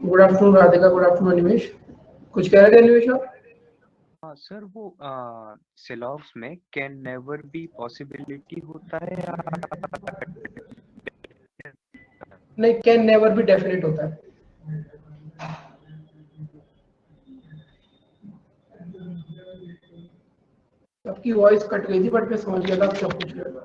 Good afternoon Radhika, good afternoon Nimesh. कुछ कह रहे थे निमेश आप? हाँ सर, वो सिलॉग्स में कैन नेवर बी पॉसिबिलिटी होता है या नहीं, कैन नेवर भी डेफिनेट होता है। आपकी वॉइस कट गई थी बट मैं समझ गया था आप क्या पूछ रहे हो।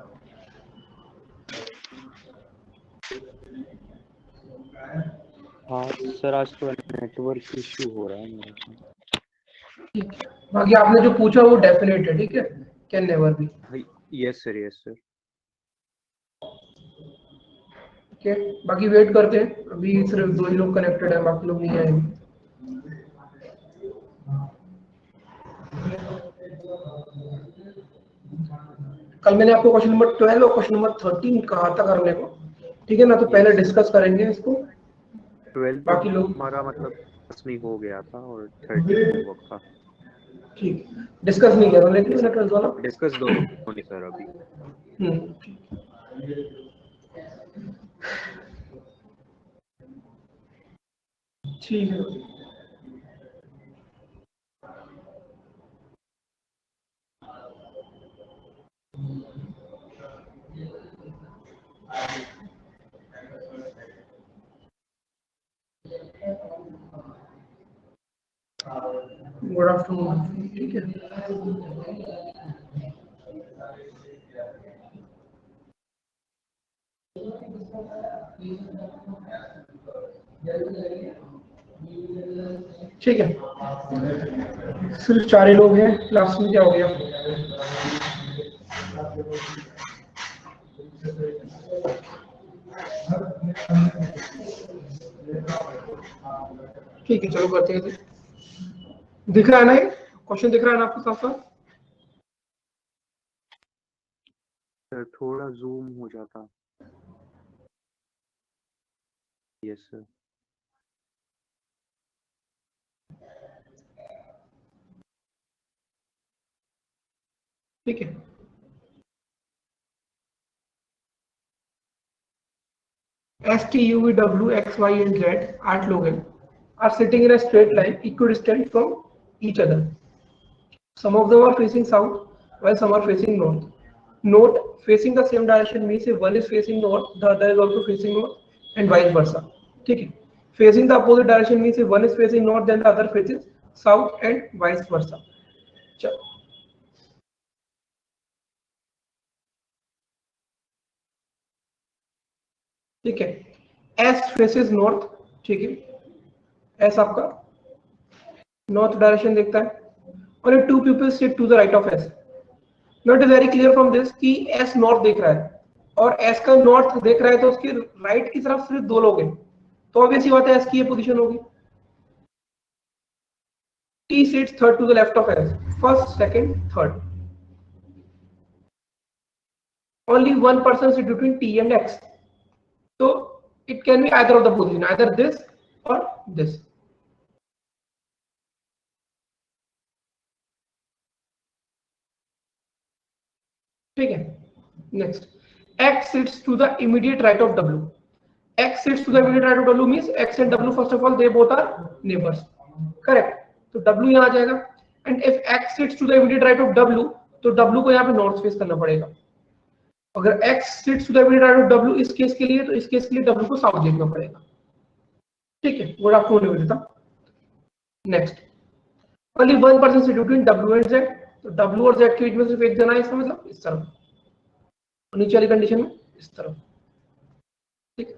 हाँ सर, आज तो नेटवर्क इश्यू हो रहा है मेरे साथ। ठीक है, बाकी आपने जो पूछा वो डेफिनेट है, ठीक है, कैन नेवर भी। Yes sir, yes sir. ठीक है, बाकी वेट करते हैं, अभी सिर्फ 2 ही लोग कनेक्टेड हैं, बाकी लोग नहीं आएंगे। कल मैंने आपको क्वेश्चन नंबर 12 और क्वेश्चन नंबर 13 कहा था करने को, ठीक है ना, तो पहले डिस्कस करेंगे इसको। 12 तो बाकी लोग हमारा मतलब में हो गया था और 13 होमवर्क था। ठीक, डिस्कस नहीं कर रहा लेकिन मैंने 12 वाला डिस्कस दो नहीं सर अभी। ठीक है। गुड आफ्टरनून, ठीक है। ठीक है, सिर्फ 4 ही लोग हैं, लास्ट में क्या हो गया? ठीक है, चलो करते हैं। दिख रहा है ना, ये क्वेश्चन दिख रहा है ना आपको साफ साफ? सर थोड़ा जूम हो जाता। Yes sir. ठीक है, S T U V W X Y and Z 8 लोग हैं, are sitting in a straight line equidistant from each other. Some of them are facing south while some are facing north. Note, facing the same direction means if one is facing north, the other is also facing north and vice versa. ठीक है, facing the opposite direction means if one is facing north then the other faces south and vice versa. चलो, ठीक है, S faces north, ठीक है, S आपका north direction देखता है और two people sit to the right of S. Not very clear from this कि एस नॉर्थ देख रहा है और एस का नॉर्थ देख रहा है, तो उसके राइट की तरफ सिर्फ 2 लोग हैं, तो ऑब्वियस ही बात है एस की ये पोजीशन होगी। T sits third to the left of S, first second third, only one person sit between T and X, so it can be either of the position, either this or this. ठीक है, next, X sits to the immediate right of W. X sits to the immediate right of W means X and W first of all they both are neighbors, correct? तो W यहाँ आ जाएगा, and if X sits to the immediate right of W, तो W को यहाँ पे north face करना पड़ेगा। अगर X sits to the immediate right of W इस केस के लिए, तो इस केस के लिए W को साउथ देखना पड़ेगा। ठीक है, good afternoon Nivedita. Next, only one person sit between W and Z, तो W और Z के बीच में सिर्फ एक जना है, इसका मतलब इस तरफ, नीचे वाली कंडीशन में इस तरफ। ठीक,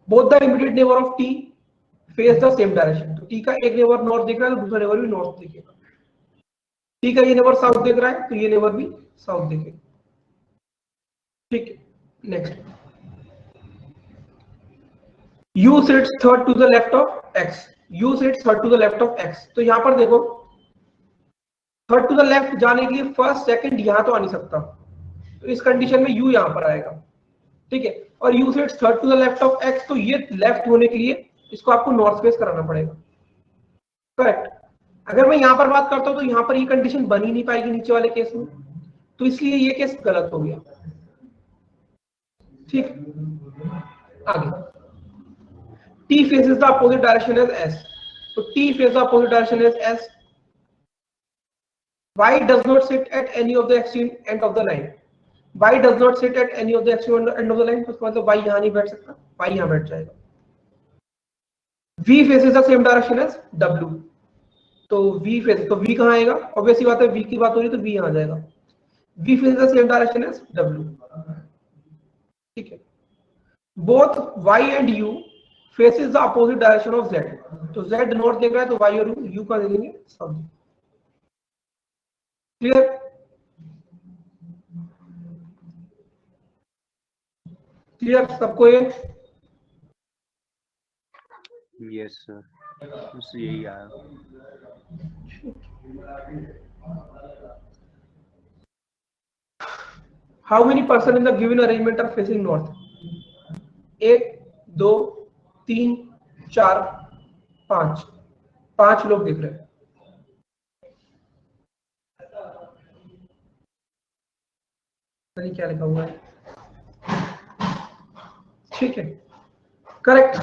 both the immediate neighbor of T face the same direction, तो T का एक नेबर नॉर्थ देख रहा है तो दूसरा नेबर भी नॉर्थ देखेगा। T का ये नेबर साउथ देख रहा है तो ये नेबर भी साउथ देखेगा। ठीक है, next, U sits third to the left of X, U sits third to the left of X, तो यहां पर देखो थर्ड टू द लेफ्ट जाने के लिए फर्स्ट सेकंड यहां तो आ नहीं सकता, तो इस कंडीशन में U यहां पर आएगा। ठीक है, और U sits third to the left of X, तो ये लेफ्ट होने के लिए इसको आपको नॉर्थ फेस कराना पड़ेगा, करेक्ट? अगर मैं यहां पर बात करता हूं तो यहां पर ये कंडीशन बन ही नहीं पाएगी नीचे वाले केस में, तो इसलिए ये केस गलत हो गया। ठीक, आगे T faces the opposite direction as S. So T faces the opposite direction as S. Y does not sit at any of the extreme end of the line. Y does not sit at any of the extreme end of the line. तो मतलब Y यहाँ नहीं बैठ सकता, Y यहाँ बैठ जाएगा. V faces the same direction as W. तो V faces, तो V कहाँ आएगा? Obviously बात है, V की बात हो रही तो V यहाँ आ जाएगा. V faces the same direction as W. ठीक है. Both Y and U faces the opposite direction of Z. तो Z नॉर्थ देख रहा है तो Y और U का दे देंगे साउथ. क्लियर? क्लियर सबको ये? यस सर, बस यही आया. How many person in the given arrangement are facing north? 1 2 3 4 5. 5 लोग दिख रहे हैं. नहीं क्या लिखा हुआ है? ठीक है, correct.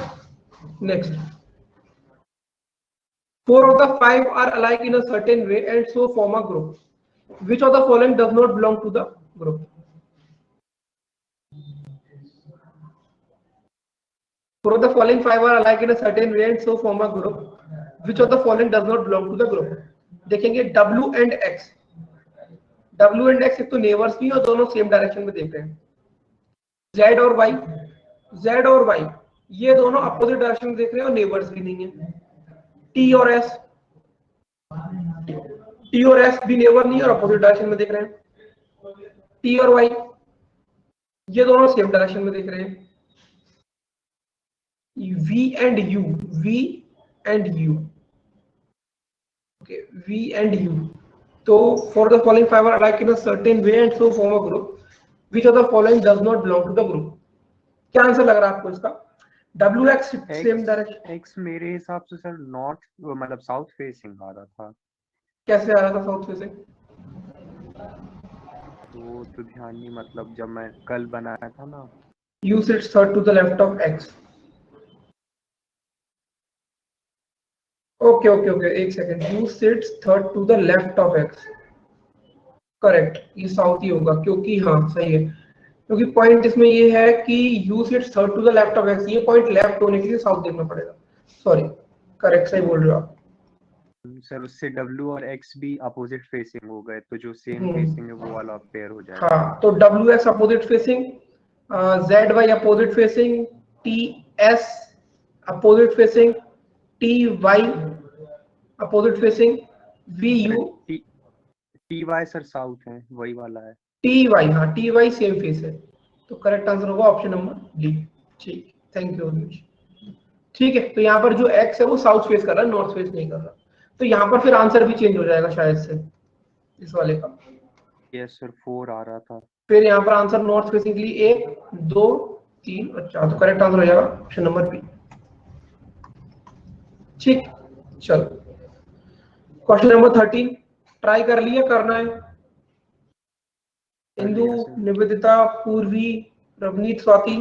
Next. 4 of the 5 are alike in a certain way and so form a group. Which of the following does not belong to the group? Four of the following 5 are alike in a certain way and so form a group. Which of the following does not belong to the group? देखेंगे W and X. W and X एक तो neighbours भी और दोनों same direction में देख रहे हैं. Z और Y, Z और Y ये दोनों अपोजिट डायरेक्शन में देख रहे हैं और नेबर्स भी नहीं है. T और S, T और S भी नेबर नहीं और अपोजिट डायरेक्शन में देख रहे हैं. T और Y ये दोनों सेम डायरेक्शन में देख रहे हैं. V and U, V and U, okay, V and U. So for the following 5 are alike in a certain way and so form a group. Which of the following does not belong to the group? क्या answer लग रहा है आपको इसका? W X same direction. X मेरे हिसाब से sir north मतलब साउथ फेसिंग आ रहा था. कैसे आ रहा था साउथ फेसिंग? तो ध्यान नहीं, मतलब जब मैं कल बनाया था ना. U sits third to the left of X. Okay okay okay, एक second. U sits third to the left of X. Correct, ये साउथ ही होगा क्योंकि हाँ सही है, क्योंकि पॉइंट इसमें ये है कि U sits third to the left of X. ये पॉइंट लेफ्ट होने के लिए साउथ देखना पड़ेगा. सॉरी, करेक्ट, सही बोल रहे हो आप. सर उससे W और X भी अपोजिट फेसिंग हो गए, तो जो सेम फेसिंग है वो वाला पेयर हो जाएगा. हाँ, तो WX opposite facing, ZY opposite facing, TS opposite facing, TY opposite facing, VU. TY sir south है, वही वाला है. TY, हाँ TY सेम फेस है. तो करेक्ट आंसर होगा ऑप्शन नंबर डी. ठीक, थैंक यू. ठीक है, तो यहाँ पर जो X है वो साउथ फेस कर रहा है, नॉर्थ फेस नहीं कर रहा. तो यहाँ पर फिर आंसर भी चेंज हो जाएगा शायद से इस वाले का. यस सर, 4 आ रहा था. फिर यहाँ पर आंसर नॉर्थ फेसिंग के लिए 1 2 3 और 4. तो करेक्ट आंसर हो जाएगा ऑप्शन नंबर बी. ठीक, चलो क्वेश्चन नंबर 13 ट्राई कर लिया, करना है. इंदु, निवेदिता, पूर्वी, रवनीत, स्वाति.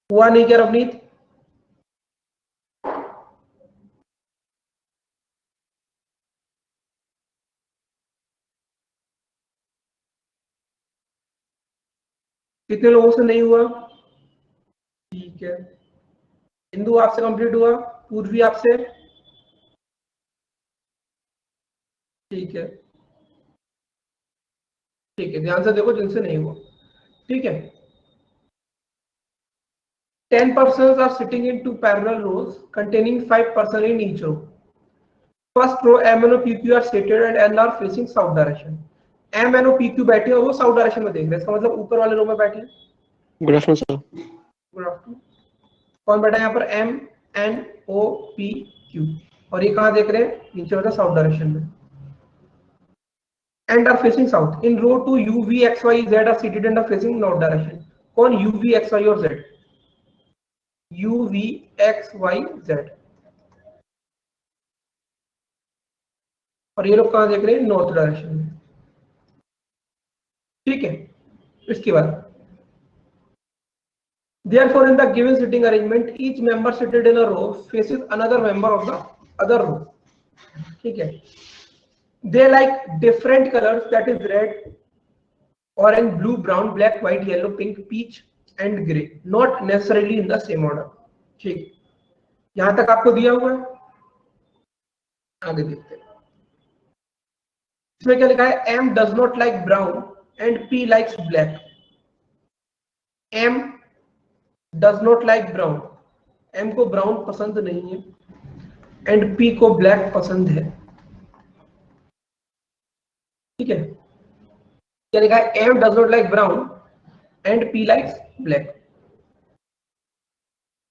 हुआ नहीं क्या रवनीत? कितने लोगों से नहीं हुआ? ठीक है, इंदु आपसे कंप्लीट हुआ, पूर्वी आपसे. ठीक है, ठीक है, ध्यान से देखो जिनसे नहीं हुआ. ठीक है. 10 persons are sitting in 2 parallel rows containing 5 persons in each row. First row M and PQ are seated and N are facing south direction. M and PQ बैठे और वो साउथ डायरेक्शन में देख रहे हैं, इसका मतलब ऊपर वाले रो में बैठे. Good afternoon sir. Good afternoon. कौन बैठा है यहाँ पर? M N O P Q. और ये कहाँ देख रहे हैं? नीचे वाला साउथ डायरेक्शन में. And are facing south. In row 2 U V X Y Z are seated and are facing north direction. कौन U V X Y और Z? U V X Y Z. और ये लोग कहाँ देख रहे हैं? नॉर्थ डायरेक्शन में. ठीक है, इसके बाद Therefore, in the given sitting arrangement, each member seated in a row faces another member of the other row. ठीक है? They like different colors, that is red, orange, blue, brown, black, white, yellow, pink, peach, and grey. Not necessarily in the same order. ठीक, यहां तक आपको दिया हुआ है. आगे देखते हैं. इसमें क्या लिखा है? M does not like brown and P likes black. M does not like brown. M को ब्राउन पसंद नहीं है एंड P को ब्लैक पसंद है. ठीक है, क्या लिखा है? M does not like brown and P likes black.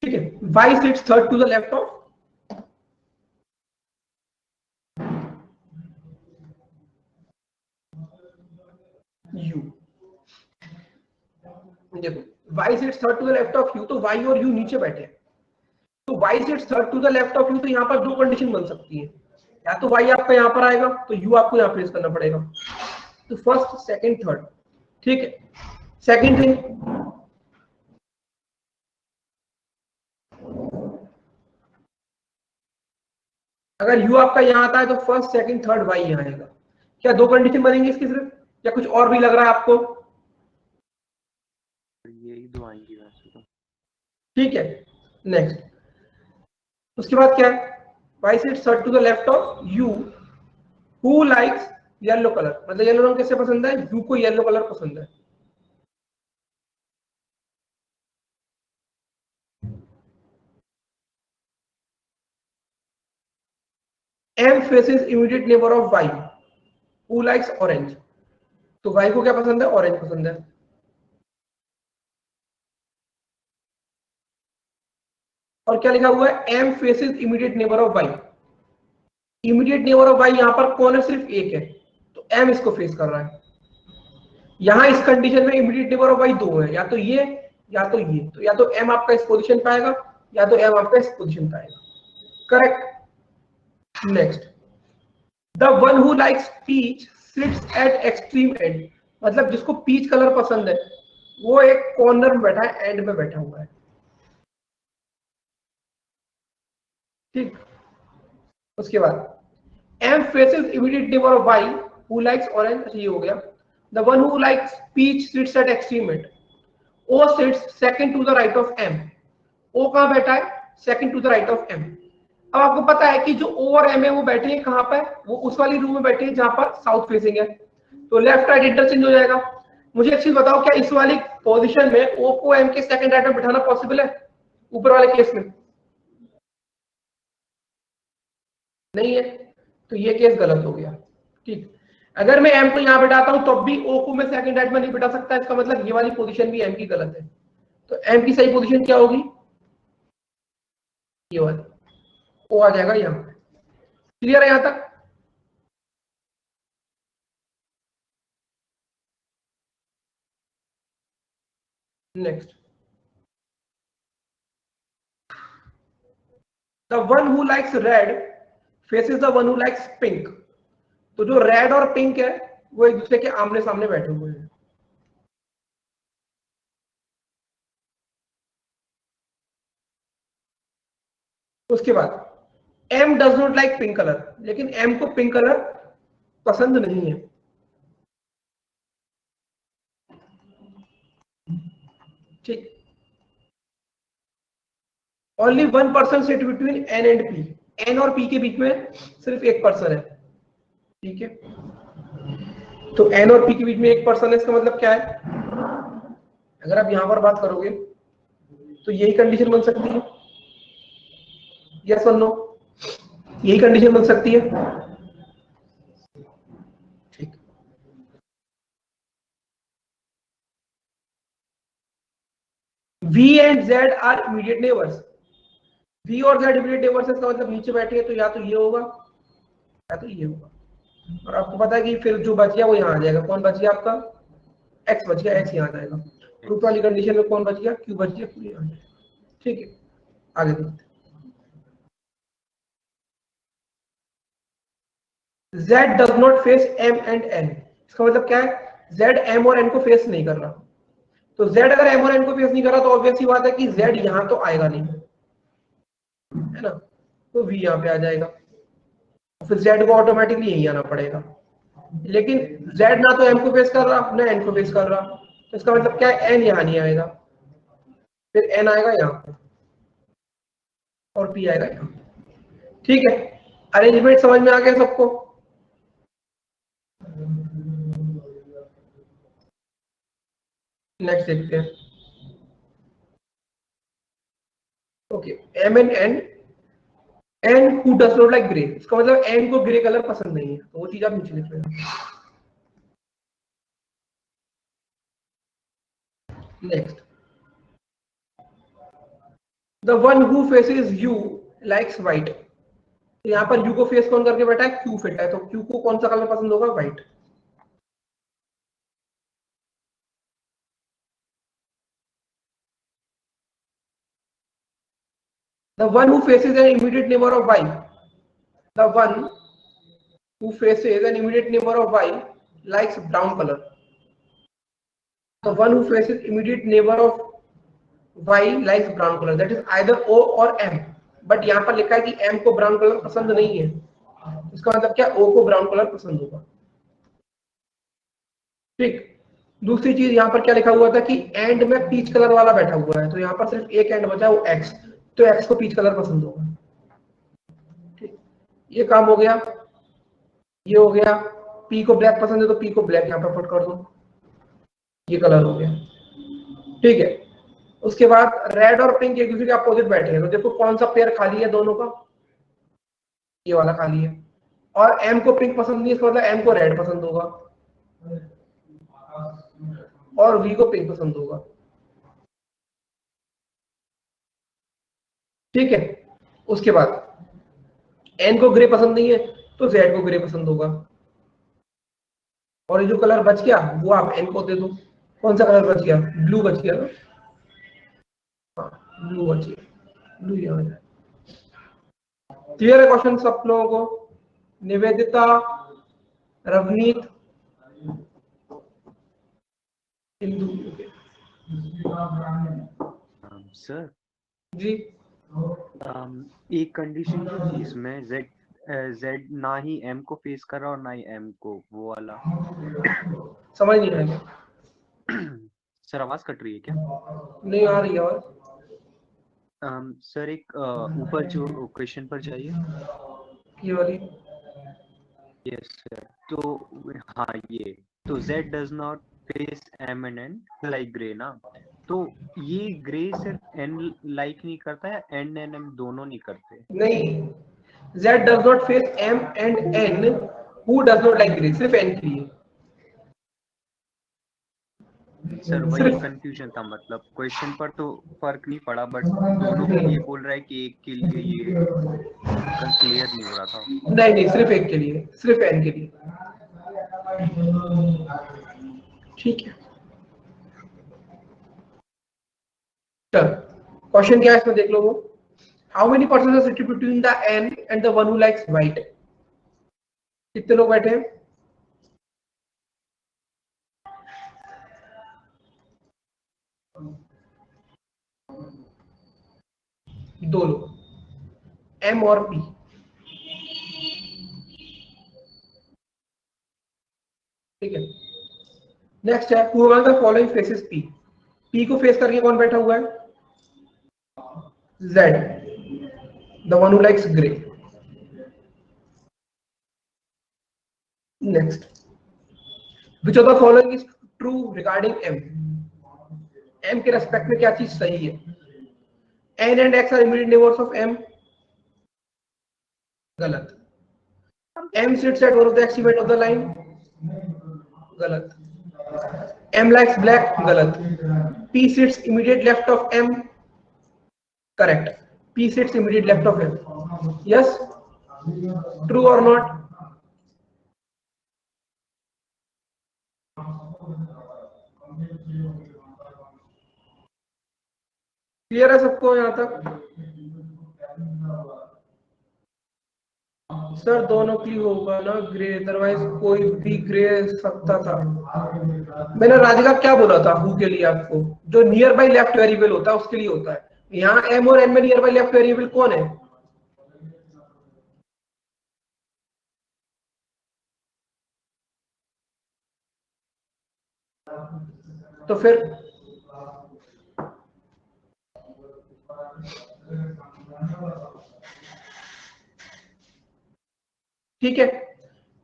ठीक है, Y sits third to the left of U. देखो, Y sits third to the left of U, तो Y और U नीचे बैठे हैं. तो Y sits third to the left of U, तो यहाँ पर दो कंडीशन बन सकती है. या तो Y आपका यहाँ पर आएगा तो U आपको यहाँ फेस करना पड़ेगा. तो फर्स्ट, सेकंड, थर्ड. ठीक है. सेकंड थिंग, अगर U आपका यहाँ आता है तो फर्स्ट, सेकंड, थर्ड Y यहाँ आएगा. क्या दो कंडीशन बनेंगी इसकी सिर्फ, या कुछ और भी लग रहा है आपको? यही दो आएंगी वैसे तो. ठीक है. नेक्स्ट, उसके बाद क्या है? Y sits third to the left of U who likes yellow colour. मतलब येलो रंग कैसे पसंद है? U को येलो कलर पसंद है. M faces immediate neighbor of Y who likes orange. तो Y को क्या पसंद है? ऑरेंज पसंद है. और क्या लिखा हुआ है? M faces immediate neighbor of Y. Immediate neighbour of Y यहाँ पर कौन है? सिर्फ एक है, तो M इसको फेस कर रहा है. यहाँ इस कंडीशन में इमीडिएट नेबर ऑफ Y दो है, या तो ये या तो ये. तो या तो M आपका इस पोजीशन पे आएगा या तो M आपका इस पोजीशन पे आएगा. Correct. Next, the one who likes peach sits at extreme end. मतलब जिसको पीच कलर पसंद है वो एक कॉर्नर में बैठा है, एंड में बैठा हुआ है. ठीक. उसके बाद M faces immediate neighbor of Y who likes orange. अच्छा, ये हो गया. The one who likes peach sits at extreme end. O sits second to the right of M. O कहाँ बैठा है? Second to the right of M. अब आपको पता है कि जो O और M है वो बैठे हैं कहाँ पर? वो उस वाली रूम में बैठे हैं जहां पर साउथ फेसिंग है. तो लेफ्ट राइट इंटरचेंज हो जाएगा. मुझे एक चीज बताओ, क्या इस वाली पोजीशन में O को M के सेकंड राइट में बिठाना पॉसिबल है? ऊपर वाले केस में नहीं है, तो ये केस गलत हो गया. ठीक. अगर मैं M को यहाँ बिठाता हूं तब भी O को मैं सेकंड राइट में नहीं बिठा सकता. इसका मतलब ये वाली पोजीशन भी M की गलत है. तो M की सही पोजीशन क्या होगी? ये वाली. O आ जाएगा यहाँ पे. क्लियर है यहाँ तक? Next, the one who likes red faces the one who likes pink. तो जो रेड और पिंक है वो एक दूसरे के आमने सामने बैठे हुए हैं. उसके बाद M does not like pink colour. लेकिन M को पिंक कलर पसंद नहीं है. ठीक. Only one person sit between N and P. N और P के बीच में सिर्फ एक पर्सन है. ठीक है, तो N और P के बीच में एक पर्सन है. इसका मतलब क्या है? अगर आप यहां पर बात करोगे तो यही कंडीशन बन सकती है. यस और नो? यही कंडीशन बन सकती है. ठीक. V and Z are immediate neighbours. V और Z इमीडिएट नेबर्स. इसका मतलब नीचे बैठे हैं तो या तो ये होगा या तो ये होगा. और आपको पता है कि फिर जो बच गया वो यहाँ आ जाएगा. कौन बच गया आपका? X बच गया. X यहाँ आ जाएगा. रूट वाली कंडीशन में कौन बच गया? Q बच गया. Q यहाँ आ जाएगा. ठीक है, आगे देखते हैं. Z does not face M and N. इसका मतलब क्या है? Z M और N को फेस नहीं कर रहा. तो z अगर m और n को फेस नहीं कर रहा तो ऑब्वियस सी बात है कि z यहां तो आएगा नहीं, है ना, तो v यहां पे आ जाएगा, फिर z को ऑटोमेटिकली यही आना पड़ेगा। लेकिन z ना तो m को फेस कर रहा ना n को फेस कर रहा, तो इसका मतलब क्या है, n यहां नहीं आएगा, फिर n आएगा यहां पे और p आएगा यहां। ठीक है, अरेंजमेंट समझ में आ गया सबको? नेक्स्ट देखते हैं। Okay, m and n, n who does not like grey, इसका मतलब n को ग्रे कलर पसंद नहीं है, तो वो चीज आप नीचे लिख लेना। Next, the one who faces u likes white, तो यहाँ पर u को फेस कौन करके बैठा है, q फिट है, तो q को कौन सा कलर पसंद होगा, white. The one who faces an immediate neighbor of y, the one who faces an immediate neighbor of y likes brown color. The one who faces immediate neighbor of y likes brown color. That is either O or M. But यहाँ पर लिखा है कि M को brown colour पसंद नहीं है, इसका मतलब क्या, O को ब्राउन कलर पसंद होगा। ठीक, दूसरी चीज यहाँ पर क्या लिखा हुआ था कि एंड में पीच कलर वाला बैठा हुआ है, तो यहाँ पर सिर्फ एक एंड बचा है वो x, तो x को पीच कलर पसंद होगा। ठीक, ये काम हो गया, ये हो गया। P को ब्लैक पसंद है तो P को ब्लैक यहाँ पर पुट कर दो, ये कलर हो गया। ठीक है, उसके बाद रेड और पिंक एक दूसरे के अपोजिट बैठे हैं, तो देखो कौन सा पेयर खाली है दोनों का, ये वाला खाली है। और M को पिंक पसंद नहीं, इसका मतलब M को रेड पसंद होगा और V को पिंक पसंद होगा। ठीक है, उसके बाद N को ग्रे पसंद नहीं है तो Z को ग्रे पसंद होगा, और ये जो कलर बच गया वो आप N को दे दो। कौन सा कलर बच गया, ब्लू बच गया ना, हाँ ब्लू बच गया, ब्लू यहाँ है। क्लियर है क्वेश्चन सब लोगों को? निवेदिता, रवनीत, हिंदू, सर जी एक कंडीशन जो थी इसमें z ना ही m को फेस कर रहा और ना ही m को, वो वाला समझ नहीं आएगा। सर आवाज कट रही है क्या? नहीं आ रही आवाज। सर एक ऊपर जो क्वेश्चन पर जाइए। ये वाली, यस सर, तो हाँ ये तो z does not face m and n like grey ना, तो ये ग्रे सिर्फ n लाइक नहीं करता है, n एंड m दोनों नहीं करते? नहीं, Z does not face M and N who does not like grey, सिर्फ N के लिए। सर वही सिर्फ कंफ्यूजन था, मतलब क्वेश्चन पर तो फर्क नहीं पड़ा बट दोनों के लिए बोल रहा है कि एक के लिए ये क्लियर नहीं हो रहा था। नहीं नहीं, सिर्फ एक के लिए, सिर्फ N के लिए। ठीक है, चल क्वेश्चन क्या है इसमें देख लो। वो how many person are seated between the N and the one who likes white, कितने लोग बैठे हैं? दो लोग, M और P। ठीक है, नेक्स्ट है who among the following faces P, P को फेस करके कौन बैठा हुआ है, Z, the one who likes gray. Next, which of the following is true regarding M? M के रेस्पेक्ट में क्या चीज सही है? N and X are immediate neighbors of M. गलत। M sits at one of the extremity of the line. गलत। M likes black. गलत। P sits immediate left of M. Correct. P sits immediate left of M. Yes. True or not? Clear है सबको यहाँ तक? Sir दोनों के लिए होगा ना ग्रे, अदरवाइज कोई भी ग्रे सकता था। मैंने राधिका क्या बोला था हु के लिए आपको, जो नियर बाई लेफ्ट वेरिएबल होता है उसके लिए होता है। यहाँ एम और एन में नियर बाई लेफ्ट वेरिएबल कौन है? तो फिर ठीक है,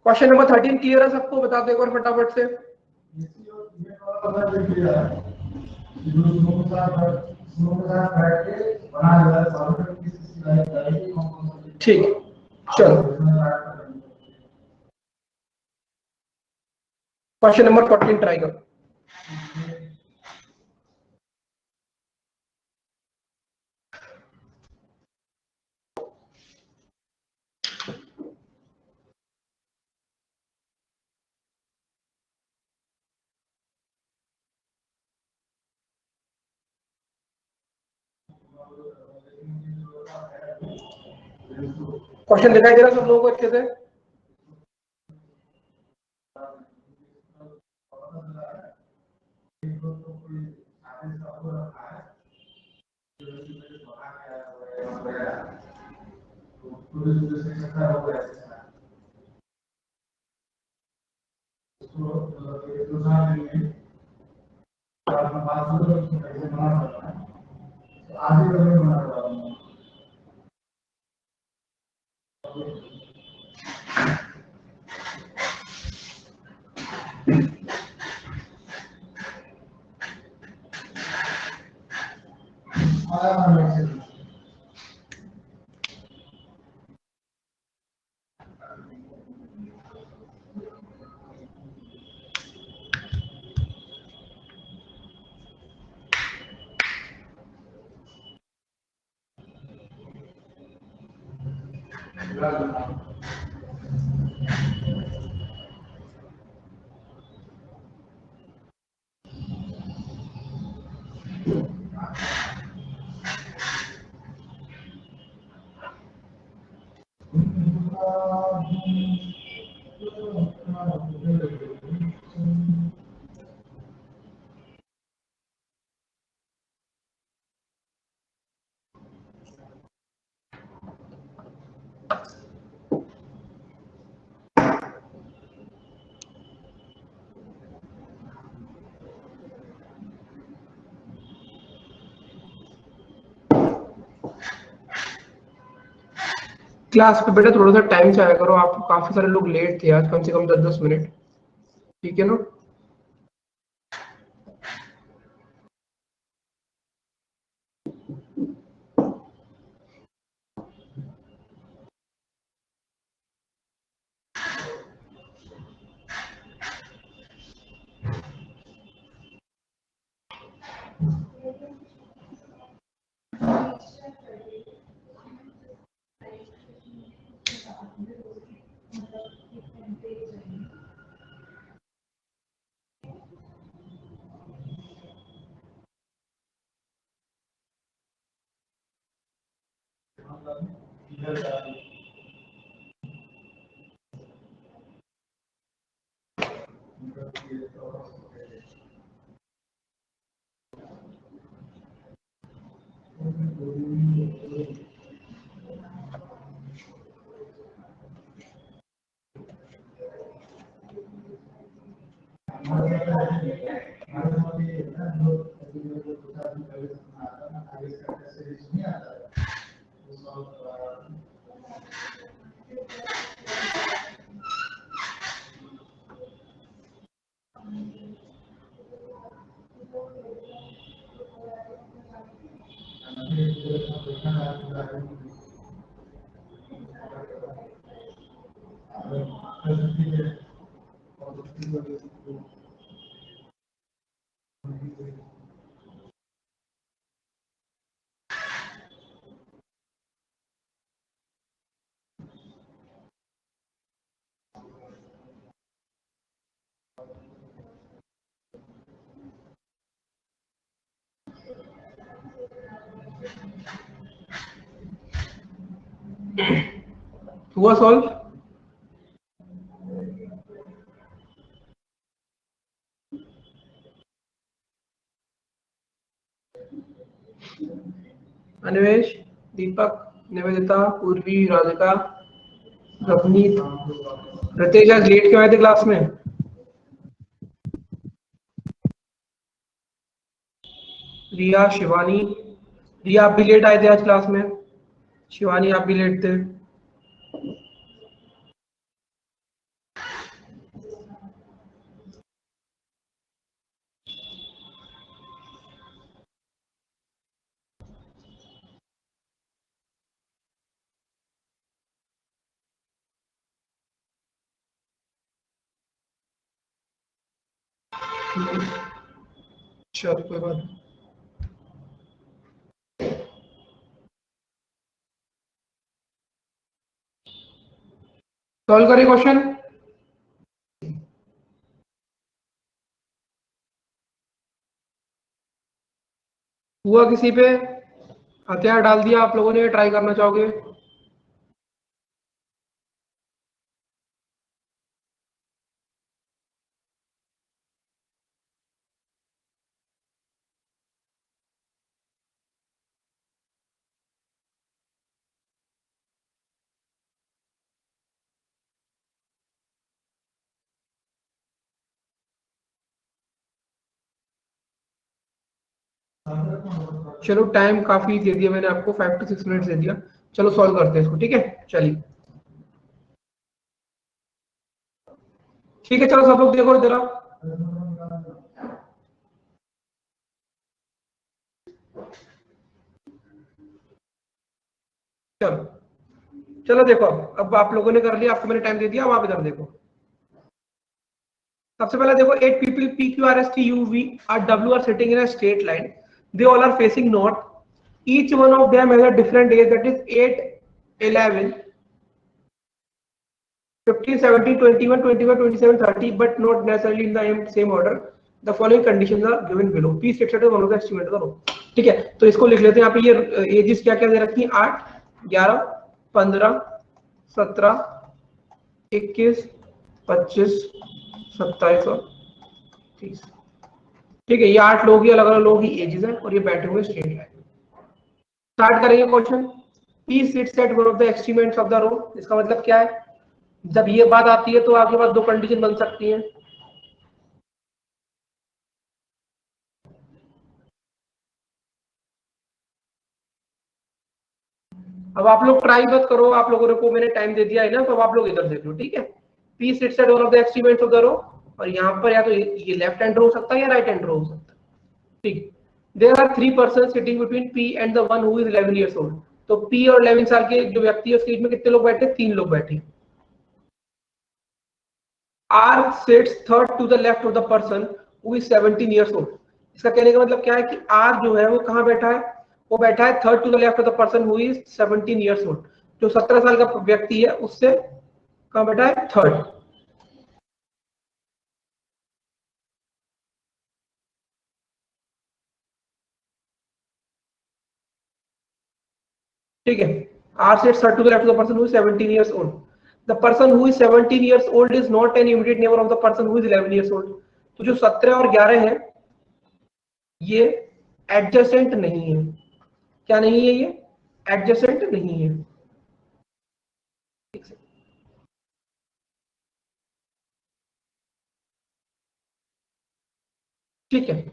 क्वेश्चन नंबर 13 क्लियर है सबको? बता दो एक बार फटाफट से। ठीक, चलो क्वेश्चन नंबर 14 ट्राई करो। क्वेश्चन दिखाई दे रहा सब लोगों को अच्छे से? क्लास पे बेटा थोड़ा सा टाइम से आया करो, आप काफी सारे लोग लेट थे आज, कम से कम 10-10 मिनट, ठीक है ना? हुआ सॉल्व? अन्वेश, दीपक, निवेदिता, पूर्वी, राधिका, रवनीत, रितेश आज लेट क्यों आए थे क्लास में? रिया, शिवानी, रिया आप भी लेट आए थे आज क्लास में, शिवानी आप भी लेट थे। चलो कोई बात नहीं। सॉल्व करिए क्वेश्चन। हुआ किसी पे? हथियार डाल दिया आप लोगों ने, ट्राई करना चाहोगे? चलो टाइम काफी दे दिया मैंने आपको, 5 to 6 मिनट दे दिया। चलो सॉल्व करते हैं इसको, ठीक है? चलिए ठीक है, चलो सब लोग देखो इधर आओ। चलो चलो देखो, अब आप लोगों ने कर लिया, आपको मैंने टाइम दे दिया, अब आप इधर देखो। सबसे पहले देखो, 8 people P Q R S T U V और W are sitting in a straight line. They all are facing north. Each one of them has a different age, that is 8, 11, 15, 17, 21, 21, 27, 30, but not necessarily in the same order. The following conditions are given below. P stated is one of the estimate करो, ठीक है? तो इसको लिख लेते हैं यहाँ पे, ये एजेस क्या क्या दे रखी है? 8, 11, 15, 17, 21, 25, 27 और 30। ठीक है, ये 8 लोग ही अलग अलग लोगों की एजेस है और ये बैठे हुए स्ट्रेट लाइन। स्टार्ट करेंगे question. P sits at one of the extremities of the row। इसका मतलब क्या है? जब ये बात आती है तो आपके पास दो कंडीशन बन सकती हैं। अब आप लोग ट्राई मत करो, आप लोगों को मैंने टाइम दे दिया है ना, तो अब आप लोग इधर देख लो, ठीक है? P sits at one of the extremities of the row, और यहाँ पर या तो ये लेफ्ट हैंड रो हो सकता है या राइट हैंड रो हो सकता है, ठीक? There are 3 persons sitting between P and the one who is 11 years old। तो P और 11 साल के जो व्यक्ति है उसके बीच में कितने लोग बैठे? 3 लोग बैठे। R sits third to the left of the person who is 17 years old। इसका कहने का मतलब क्या है कि R जो है वो कहाँ बैठा है? वो बैठा है third to the left of the person who is 17 years old. जो 17 साल का व्यक्ति है उससे कहाँ बैठा है? थर्ड। ठीक है, R sits third to the left of the person who is 17 years old। The person who is 17 years old is not an immediate neighbor of the person who is 11 years old। तो जो 17 और 11 है ये adjacent नहीं है। क्या नहीं है? ये एडजेसेंट नहीं है। ठीक है,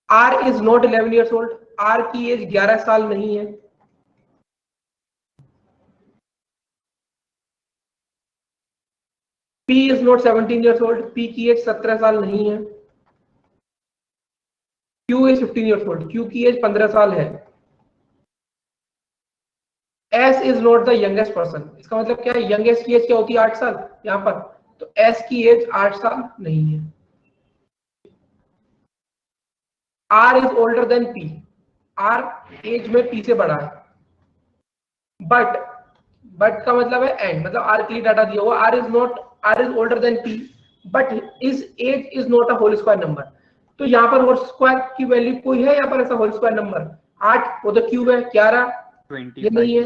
R is not 11 years old। R की एज 11 साल नहीं है। P is not 17 years old। P की एज 17 साल नहीं है। Q is 15 years old। Q की एज 15 साल है। S is not the youngest person। इसका मतलब क्या है? यंगेस्ट की एज क्या होती है? 8 साल यहाँ पर। तो S की एज 8 साल नहीं है। R is older than P। R age में P से बड़ा है। बट का मतलब है एंड, मतलब R के लिए डाटा दिया हुआ। R is older than P but his age is not a whole square number। तो यहाँ पर होल स्क्वायर की वैल्यू कोई है यहाँ पर ऐसा होल स्क्वायर नंबर? 8 वो तो क्यूब है। 11 ये नहीं है।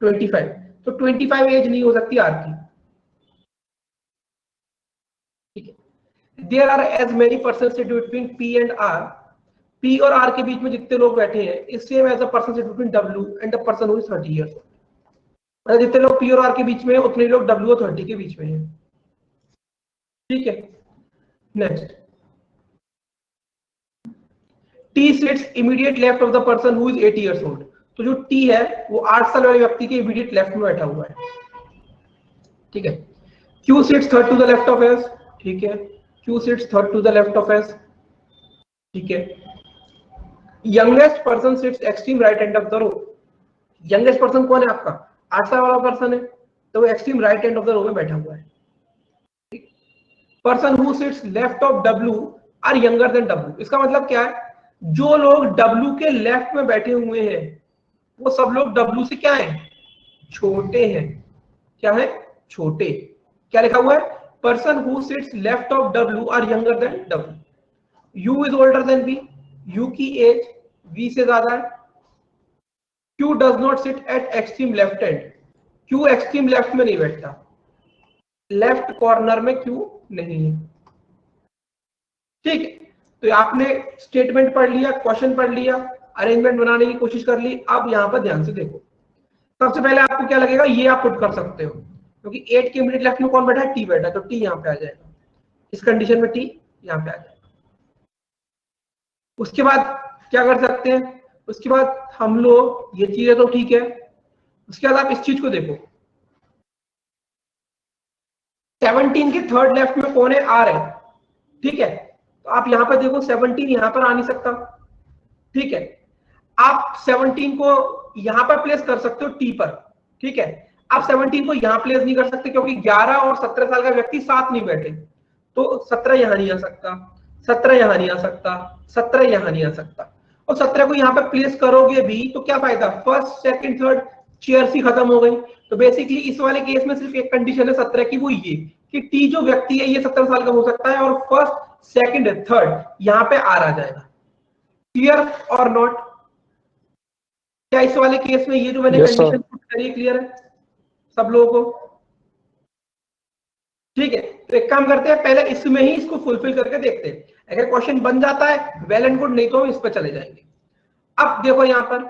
25 तो 25 एज नहीं हो सकती R की। ठीक है, there are as many persons sitting between P and R। P और R के बीच में जितने लोग बैठे हैं इस same age a person between W and the person who is 30 years. मतलब जितने लोग P और R के बीच में हैं उतने लोग W और 30 के बीच में हैं। ठीक है, next, T sits immediate left of the person who is 80 years old। तो जो T है वो 8 साल वाले व्यक्ति के इमीडिएट लेफ्ट में बैठा हुआ है। ठीक है, Q sits third to the left of S। ठीक है, Q sits third to the left of S। ठीक है, youngest person sits extreme right end of the row. Youngest person कौन है आपका? 8 साल वाला पर्सन है, तो वो extreme right end of the row में बैठा हुआ है। Person who sits left of W are younger than W। इसका मतलब क्या है? जो लोग W के लेफ्ट में बैठे हुए हैं वो सब लोग W से क्या है? छोटे हैं। क्या है? छोटे। क्या लिखा हुआ है? Person who sits left of W are younger than W। U is older than V। U की एज V से ज्यादा है। Q does not sit at extreme left end. Q extreme left में नहीं बैठता, लेफ्ट कॉर्नर में Q नहीं है। ठीक है, तो आपने स्टेटमेंट पढ़ लिया, क्वेश्चन पढ़ लिया, अरेंजमेंट बनाने की कोशिश कर ली। अब यहां पर ध्यान से देखो, सबसे पहले आपको क्या लगेगा, ये आप पुट कर सकते हो क्योंकि 8 के इमीडिएट लेफ्ट में कौन बैठा है? T बैठा है, तो T यहां पे आ जाएगा। इस कंडीशन में T यहां पे आ जाएगा। उसके बाद क्या कर सकते हैं? उसके बाद हम लोग, ये चीजें तो ठीक है, उसके बाद आप इस चीज को देखो, 17 के थर्ड लेफ्ट में कौन है? R है। ठीक है, तो आप यहां पर देखो 17 यहां पर आ नहीं सकता। ठीक है, आप 17 को यहां पर प्लेस कर सकते हो T पर। ठीक है, आप 17 को यहां प्लेस नहीं कर सकते क्योंकि 11 और 17 साल का व्यक्ति साथ नहीं बैठे, तो 17 यहां नहीं आ सकता, 17 यहां नहीं आ सकता, 17 यहां नहीं आ सकता। और 17 को यहां पर प्लेस करोगे भी तो क्या फायदा? फर्स्ट सेकंड थर्ड चेयर्स ही खत्म हो गई। तो बेसिकली इस वाले केस में सिर्फ एक कंडीशन है 17 की, वो ये कि T जो व्यक्ति है ये 17 साल का हो सकता है और फर्स्ट सेकंड थर्ड यहां पे R आ जाएगा। क्लियर और नॉट? क्या इस वाले केस में ये जो मैंने कंडीशन पुट करी क्लियर है सब लोगों को? ठीक है, तो एक काम करते हैं, पहले इसमें ही इसको फुलफिल करके देखते हैं। अगर क्वेश्चन बन जाता है वेल एंड गुड, नहीं तो हम इस पर चले जाएंगे। अब देखो यहाँ पर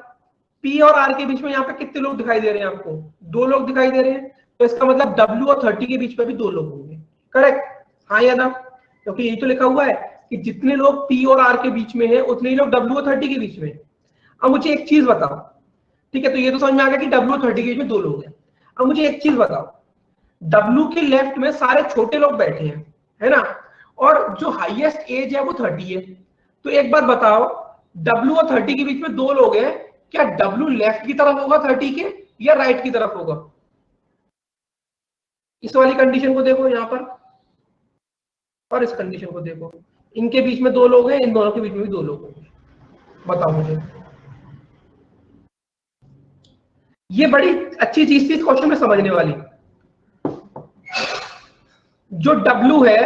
P और R के बीच में यहाँ पे कितने लोग दिखाई दे रहे हैं आपको? 2 लोग दिखाई दे रहे हैं, तो इसका मतलब W और 30 के बीच में भी 2 लोग होंगे। करेक्ट? हाँ या ना? क्योंकि ये तो लिखा हुआ है कि जितने लोग P और R के बीच में है उतने ही लोग W और 30 के बीच में है। अब मुझे एक चीज बताओ, ठीक है, तो ये तो समझ में आ गया कि W और 30 के बीच में 2 लोग हैं। अब मुझे एक चीज बताओ, W के लेफ्ट में सारे छोटे लोग बैठे हैं, है ना, और जो हाईएस्ट एज है वो 30 है। तो एक बात बताओ, W और 30 के बीच में 2 लोग हैं, क्या W लेफ्ट की तरफ होगा 30 के या राइट की तरफ होगा? इस वाली कंडीशन को देखो यहां पर, और इस कंडीशन को देखो, इनके बीच में 2 लोग हैं, इन दोनों के बीच में भी 2 लोग होंगे। बताओ मुझे। ये बड़ी अच्छी चीज थी इस क्वेश्चन में समझने वाली। जो W है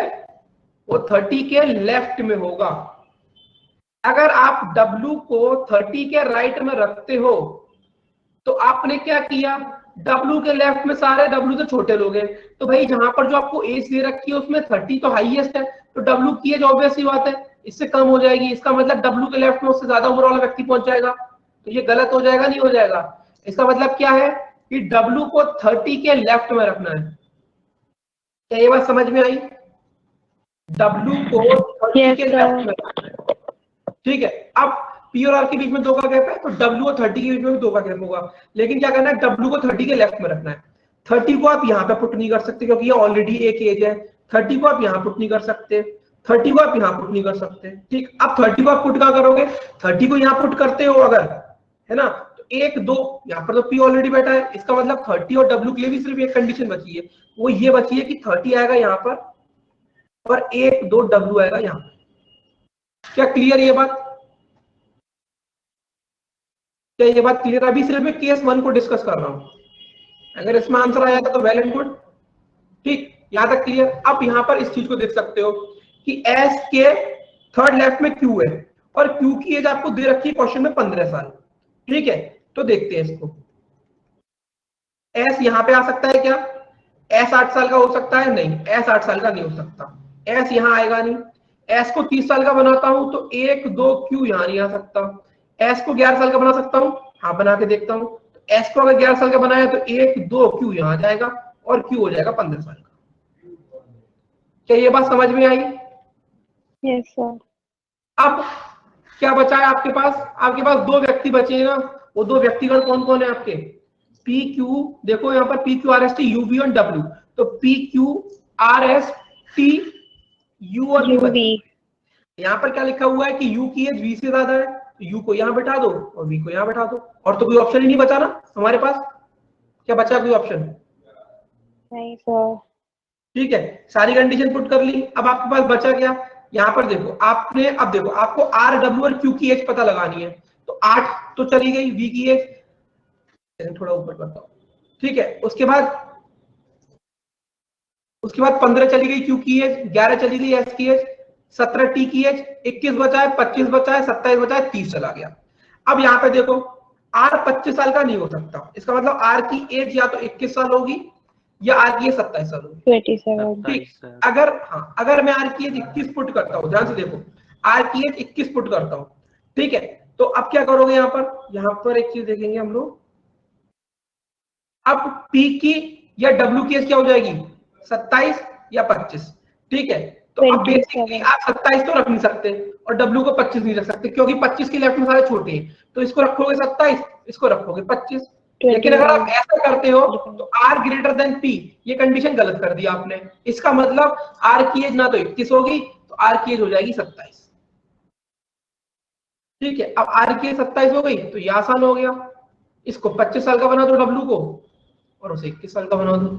वो 30 के लेफ्ट में होगा। अगर आप W को 30 के राइट में रखते हो तो आपने क्या किया? W के लेफ्ट में सारे W से छोटे लोग हैं, तो भाई जहां पर जो आपको एज दे रखी है उसमें 30 तो हाईएस्ट है, तो W की एज ऑब्वियस सी बात है इससे कम हो जाएगी। इसका मतलब W के लेफ्ट में उससे ज्यादा उम्र वाला व्यक्ति पहुंच जाएगा, तो ये गलत हो जाएगा, नहीं हो जाएगा? इसका मतलब क्या है कि W को 30 के लेफ्ट में रखना है। क्या ये बात समझ में आई? W को 30 के लेफ्ट में रखना है। ठीक है, अब P और R के बीच में 2 का गैप है, तो W और 30 के बीच में भी 2 का गैप होगा। लेकिन क्या करना है? W को 30 के लेफ्ट में रखना है। 30 को आप यहाँ पे पुट नहीं कर सकते क्योंकि ये ऑलरेडी एक एज है। 30 को आप यहाँ पुट नहीं कर सकते, 30 को आप यहाँ पुट नहीं कर सकते। ठीक, अब 30 को आप पुट कहाँ करोगे? 30 को यहाँ पुट करते हो अगर, है ना, तो 1 2 यहाँ पर तो P ऑलरेडी बैठा है, इसका मतलब 30 और W के लिए भी सिर्फ एक कंडीशन बची है, वो ये बची है कि 30 आएगा यहाँ पर और 1 2 W आएगा यहाँ पर। क्या क्लियर ये बात? क्या ये बात क्लियर? अभी सिर्फ मैं केस 1 को डिस्कस कर रहा हूं, अगर इसमें आंसर आया तो वेल एंड गुड। ठीक, यहां तक क्लियर? अब यहां पर इस चीज को देख सकते हो कि एस के थर्ड लेफ्ट में Q है और Q की एज आपको दे रखी है क्वेश्चन में 15 साल। ठीक है, तो देखते हैं इसको। एस यहां पे आ सकता है क्या? एस 8 साल का हो सकता है? नहीं, एस 8 साल का नहीं हो सकता। एस यहां आएगा नहीं, एस को 30 साल का बनाता हूं तो 1 2 क्यू यहां नहीं आ सकता। एस को 11 साल का बना सकता हूं, हाँ बना के देखता हूं। एस को अगर 11 साल का बनाया तो 1 2 क्यू यहां आ जाएगा और क्यू हो जाएगा 15 साल का। क्या ये बात समझ में आई? Yes sir. अब क्या बचा है आपके पास? आपके पास दो व्यक्ति बचे हैं ना, वो दो व्यक्तिगण कौन कौन है आपके? पी क्यू, देखो यहाँ पर P Q R S T UV और डब्ल्यू, तो P Q R S T you और वी बचे। यहाँ पर क्या लिखा हुआ है कि यू की एज वी से ज्यादा है, तो यू को यहाँ बैठा दो और वी को यहाँ बैठा दो, और तो कोई ऑप्शन ही नहीं बचा ना हमारे पास। क्या बचा कोई ऑप्शन? नहीं सर। ठीक है, सारी कंडीशन पुट कर ली। अब आपके पास बचा क्या? यहाँ पर देखो आपने, अब देखो आपको आर डब्ल्यू और क्यू की एज पता लगानी है, तो 8 तो चली गई वी की एज, थोड़ा ऊपर करता हूं, ठीक है। उसके बाद 15 चली गई क्यू की एज, 11 चली गई एस की एज, 17 टी की एज, 21 बचा है, 25 बचा है, 27 बचा है, 30 चला गया। अब यहाँ पे देखो आर 25 साल का नहीं हो सकता, इसका मतलब आर की एज या तो 21 साल होगी या आर की एज 27 साल होगी। 27। ठीक, अगर मैं आर की एज 21 पुट करता हूँ, ध्यान से देखो, आर की एज 21 पुट करता हूँ, ठीक है, तो अब क्या करोगे? यहाँ पर एक चीज देखेंगे हम लोग। अब पी की या डब्ल्यू की एज क्या हो जाएगी? 27 या 25, ठीक है। तो अब बेसिकली आप 27 तो रख नहीं सकते और डब्ल्यू को 25 नहीं रख सकते, क्योंकि 25 के लेफ्ट में सारे छोटे हैं, तो इसको रखोगे 27, इसको रखोगे 25। लेकिन अगर आप ऐसा करते हो तो आर ग्रेटर देन पी, ये कंडीशन गलत कर दी आपने। इसका मतलब आर की एज ना तो 21 होगी, तो आर की एज हो जाएगी 27, ठीक है। अब आर की एज 27 हो गई तो ये आसान हो गया, इसको 25 साल का बना दो डब्ल्यू को और उसे 21 साल का बना दो।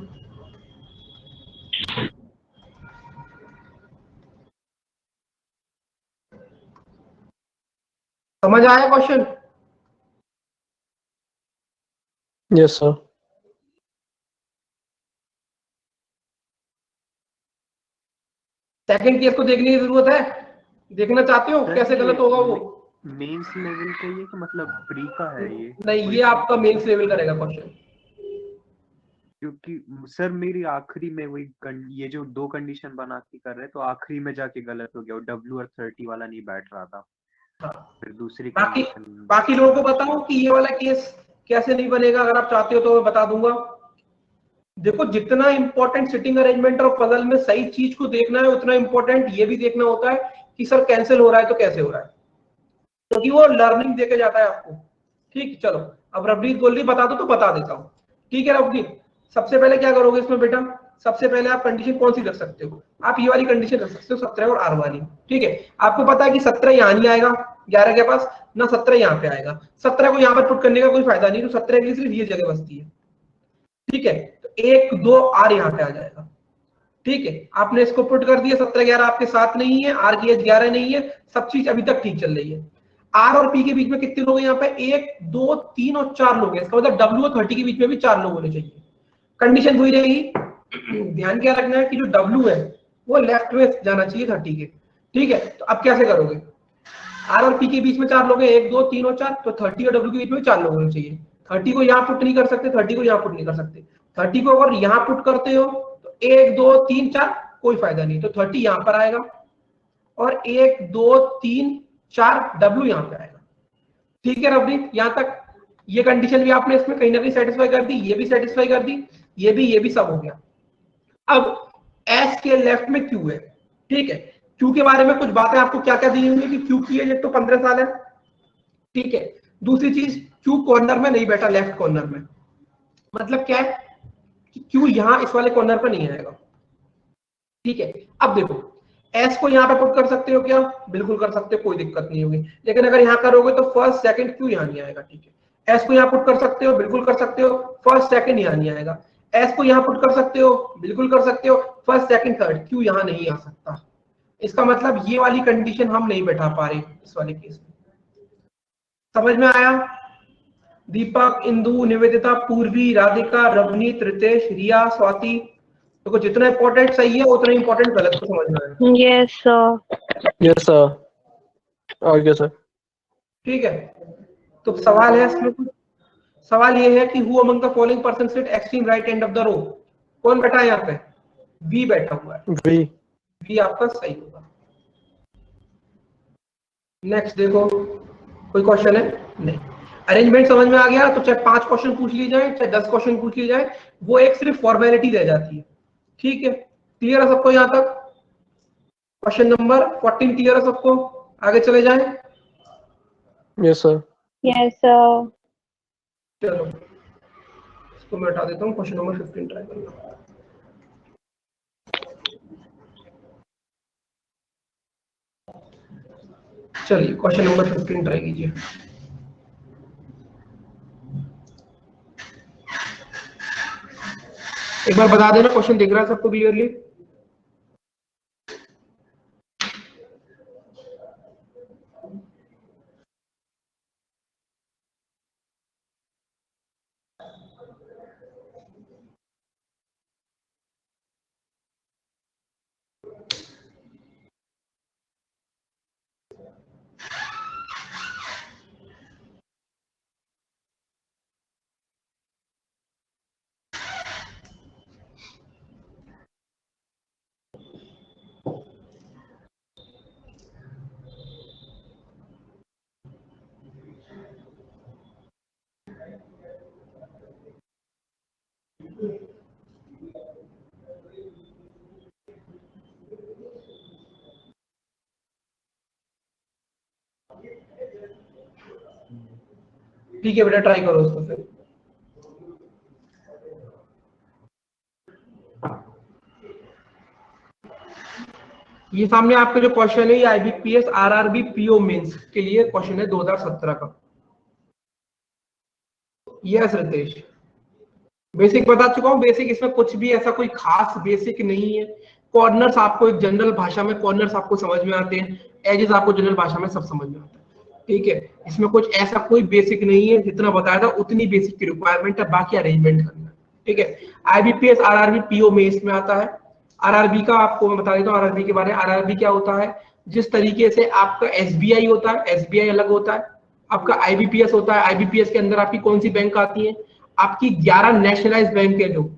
समझ आया question? Yes sir. Second case को देखने की जरूरत है? देखना चाहते हो कैसे गलत होगा वो? मेंस लेवल का ये कि मतलब प्री का है ये? नहीं, ये आपका मेंस लेवल का रहेगा क्वेश्चन। क्योंकि सर मेरी आखिरी में वही ये जो दो कंडीशन बना के कर रहे तो आखिरी में जाके गलत हो गया, डब्ल्यू और 30 वाला नहीं बैठ रहा था। हाँ। फिर दूसरी बाकी लोगों को बताऊं कि ये वाला केस कैसे नहीं बनेगा? अगर आप चाहते हो तो मैं बता दूंगा। देखो, जितना इंपॉर्टेंट सिटिंग अरेंजमेंट और पजल में सही चीज को देखना है, उतना इंपॉर्टेंट ये भी देखना होता है कि सर कैंसिल हो रहा है तो कैसे हो रहा है, क्योंकि वो लर्निंग देके जाता है आपको। ठीक, चलो अब रवनीत बोल रही बता दो तो बता देता हूँ। ठीक है रवनीत, सबसे पहले क्या करोगे इसमें बेटा? सबसे पहले आप कंडीशन कौन सी रख सकते हो? आप ये वाली कंडीशन रख सकते हो, 17 और आर वाली। ठीक है, आपको पता है कि 17 यहाँ नहीं आएगा 11 के पास, ना 17 यहाँ पे आएगा। 17 को यहाँ पर पुट करने का कोई फायदा नहीं, तो 17 के लिए सिर्फ ये जगह बचती है। ठीक है, तो 1 2 आर यहाँ पे आ जाएगा। ठीक है, आपने इसको पुट कर दिया, 17 11 आपके साथ नहीं है, आर की एज 11 नहीं है, सब चीज अभी तक ठीक चल रही है। आर और पी के बीच में कितने लोग हैं यहाँ पे? 1 2 3 और 4 लोग हैं, इसका मतलब डब्ल्यू और 30 के बीच में भी 4 लोग होने चाहिए। कंडीशन वही रहेगी। ध्यान क्या रखना है कि जो डब्ल्यू है वो लेफ्ट में जाना चाहिए 30 के। ठीक है, तो अब कैसे करोगे? आर और पी के बीच में 4 लोग हैं, 1 2 3 और 4, तो 30 और डब्ल्यू के बीच में 4 लोग होने चाहिए। 30 को यहाँ पुट नहीं कर सकते, 30 को यहाँ पुट नहीं कर सकते। 30 को अगर यहाँ पुट करते हो तो 1 2 3 4 कोई फायदा नहीं, तो 30 यहाँ पर आएगा और 1 2 3 4 डब्ल्यू यहाँ पे आएगा। ठीक है रवनीत, यहाँ तक ये कंडीशन भी आपने इसमें कहीं ना कहीं सेटिस्फाई कर दी, ये भी सेटिस्फाई कर दी, ये भी सब हो गया। अब एस के लेफ्ट में क्यू है। ठीक है, क्यू के बारे में कुछ बातें आपको क्या क्या दी हुई कि क्यू की एज तो 15 साल है। ठीक है, दूसरी चीज, क्यू कॉर्नर में नहीं बैठा, लेफ्ट कॉर्नर में। मतलब क्या है कि क्यू यहां इस वाले कॉर्नर पर नहीं आएगा। ठीक है, अब देखो एस को यहाँ पे पुट कर सकते हो क्या? बिल्कुल कर सकते हो, कोई दिक्कत नहीं होगी। लेकिन अगर यहाँ करोगे तो फर्स्ट सेकंड क्यू यहाँ नहीं आएगा। ठीक है, एस को यहाँ पुट कर सकते हो, बिल्कुल कर सकते हो, फर्स्ट सेकंड यहाँ नहीं आएगा। एस को यहाँ पुट कर सकते हो, बिल्कुल कर सकते हो, फर्स्ट सेकंड थर्ड, क्यू यहाँ नहीं आ सकता। इसका मतलब ये वाली कंडीशन हम नहीं बैठा पा रहे इस वाले केस में। समझ में आया? दीपक, इंदु, निवेदिता, पूर्वी, राधिका, रवनीत, रितेश, रिया, स्वाति, देखो जितना इंपॉर्टेंट सही है उतना इंपॉर्टेंट गलत को समझ में आएगा। Yes sir. Yes sir. और क्या सर? ठीक है, तो सवाल है इसमें कुछ? सवाल ये है कि who among the following person sit extreme right end of the row? कौन बैठा है यहाँ पे? बी बैठा हुआ है। वी। बी आपका सही होगा। नेक्स्ट देखो, कोई क्वेश्चन है? नहीं। अरेंजमेंट समझ में आ गया तो चाहे 5 क्वेश्चन पूछ ली जाए चाहे 10 क्वेश्चन पूछ ली जाए, वो एक सिर्फ फॉर्मेलिटी रह जाती है। ठीक है, क्लियर है सबको यहां तक? क्वेश्चन नंबर 14 क्लियर है सबको? आगे चले जाएं। Yes, sir. Yes, sir. चलो इसको मैं हटा देता हूँ, क्वेश्चन नंबर 15 ट्राई करना। चलिए क्वेश्चन नंबर 15 ट्राई कीजिए। एक बार बता देना क्वेश्चन दिख रहा है सबको क्लियरली? ठीक है बेटा, ट्राई करो उसको फिर। ये सामने आपके जो क्वेश्चन है ये आईबीपीएस आरआरबी पीओ मेंस के लिए क्वेश्चन है 2017 का। यस रितेश, बेसिक बता चुका हूँ। बेसिक इसमें कुछ भी ऐसा कोई खास बेसिक नहीं है। कॉर्नर्स आपको एक जनरल भाषा में कॉर्नर्स आपको समझ में आते हैं, एजेस आपको जनरल भाषा में सब समझ में आता है। ठीक है, इसमें कुछ ऐसा कोई बेसिक नहीं है, जितना बताया था उतनी बेसिक की रिक्वायरमेंट है, बाकी अरेंजमेंट करना है। ठीक है, आईबीपीएस आरआरबी पीओ में इसमें आता है। आरआरबी का आपको मैं बता देता हूँ आरआरबी के बारे में। आरआरबी क्या होता है? जिस तरीके से आपका एसबीआई होता है, एसबीआई अलग होता है, आपका आईबीपीएस होता है। आईबीपीएस के अंदर आपकी कौन सी बैंक आती है? आपकी 11 नेशनलाइज बैंक है। जो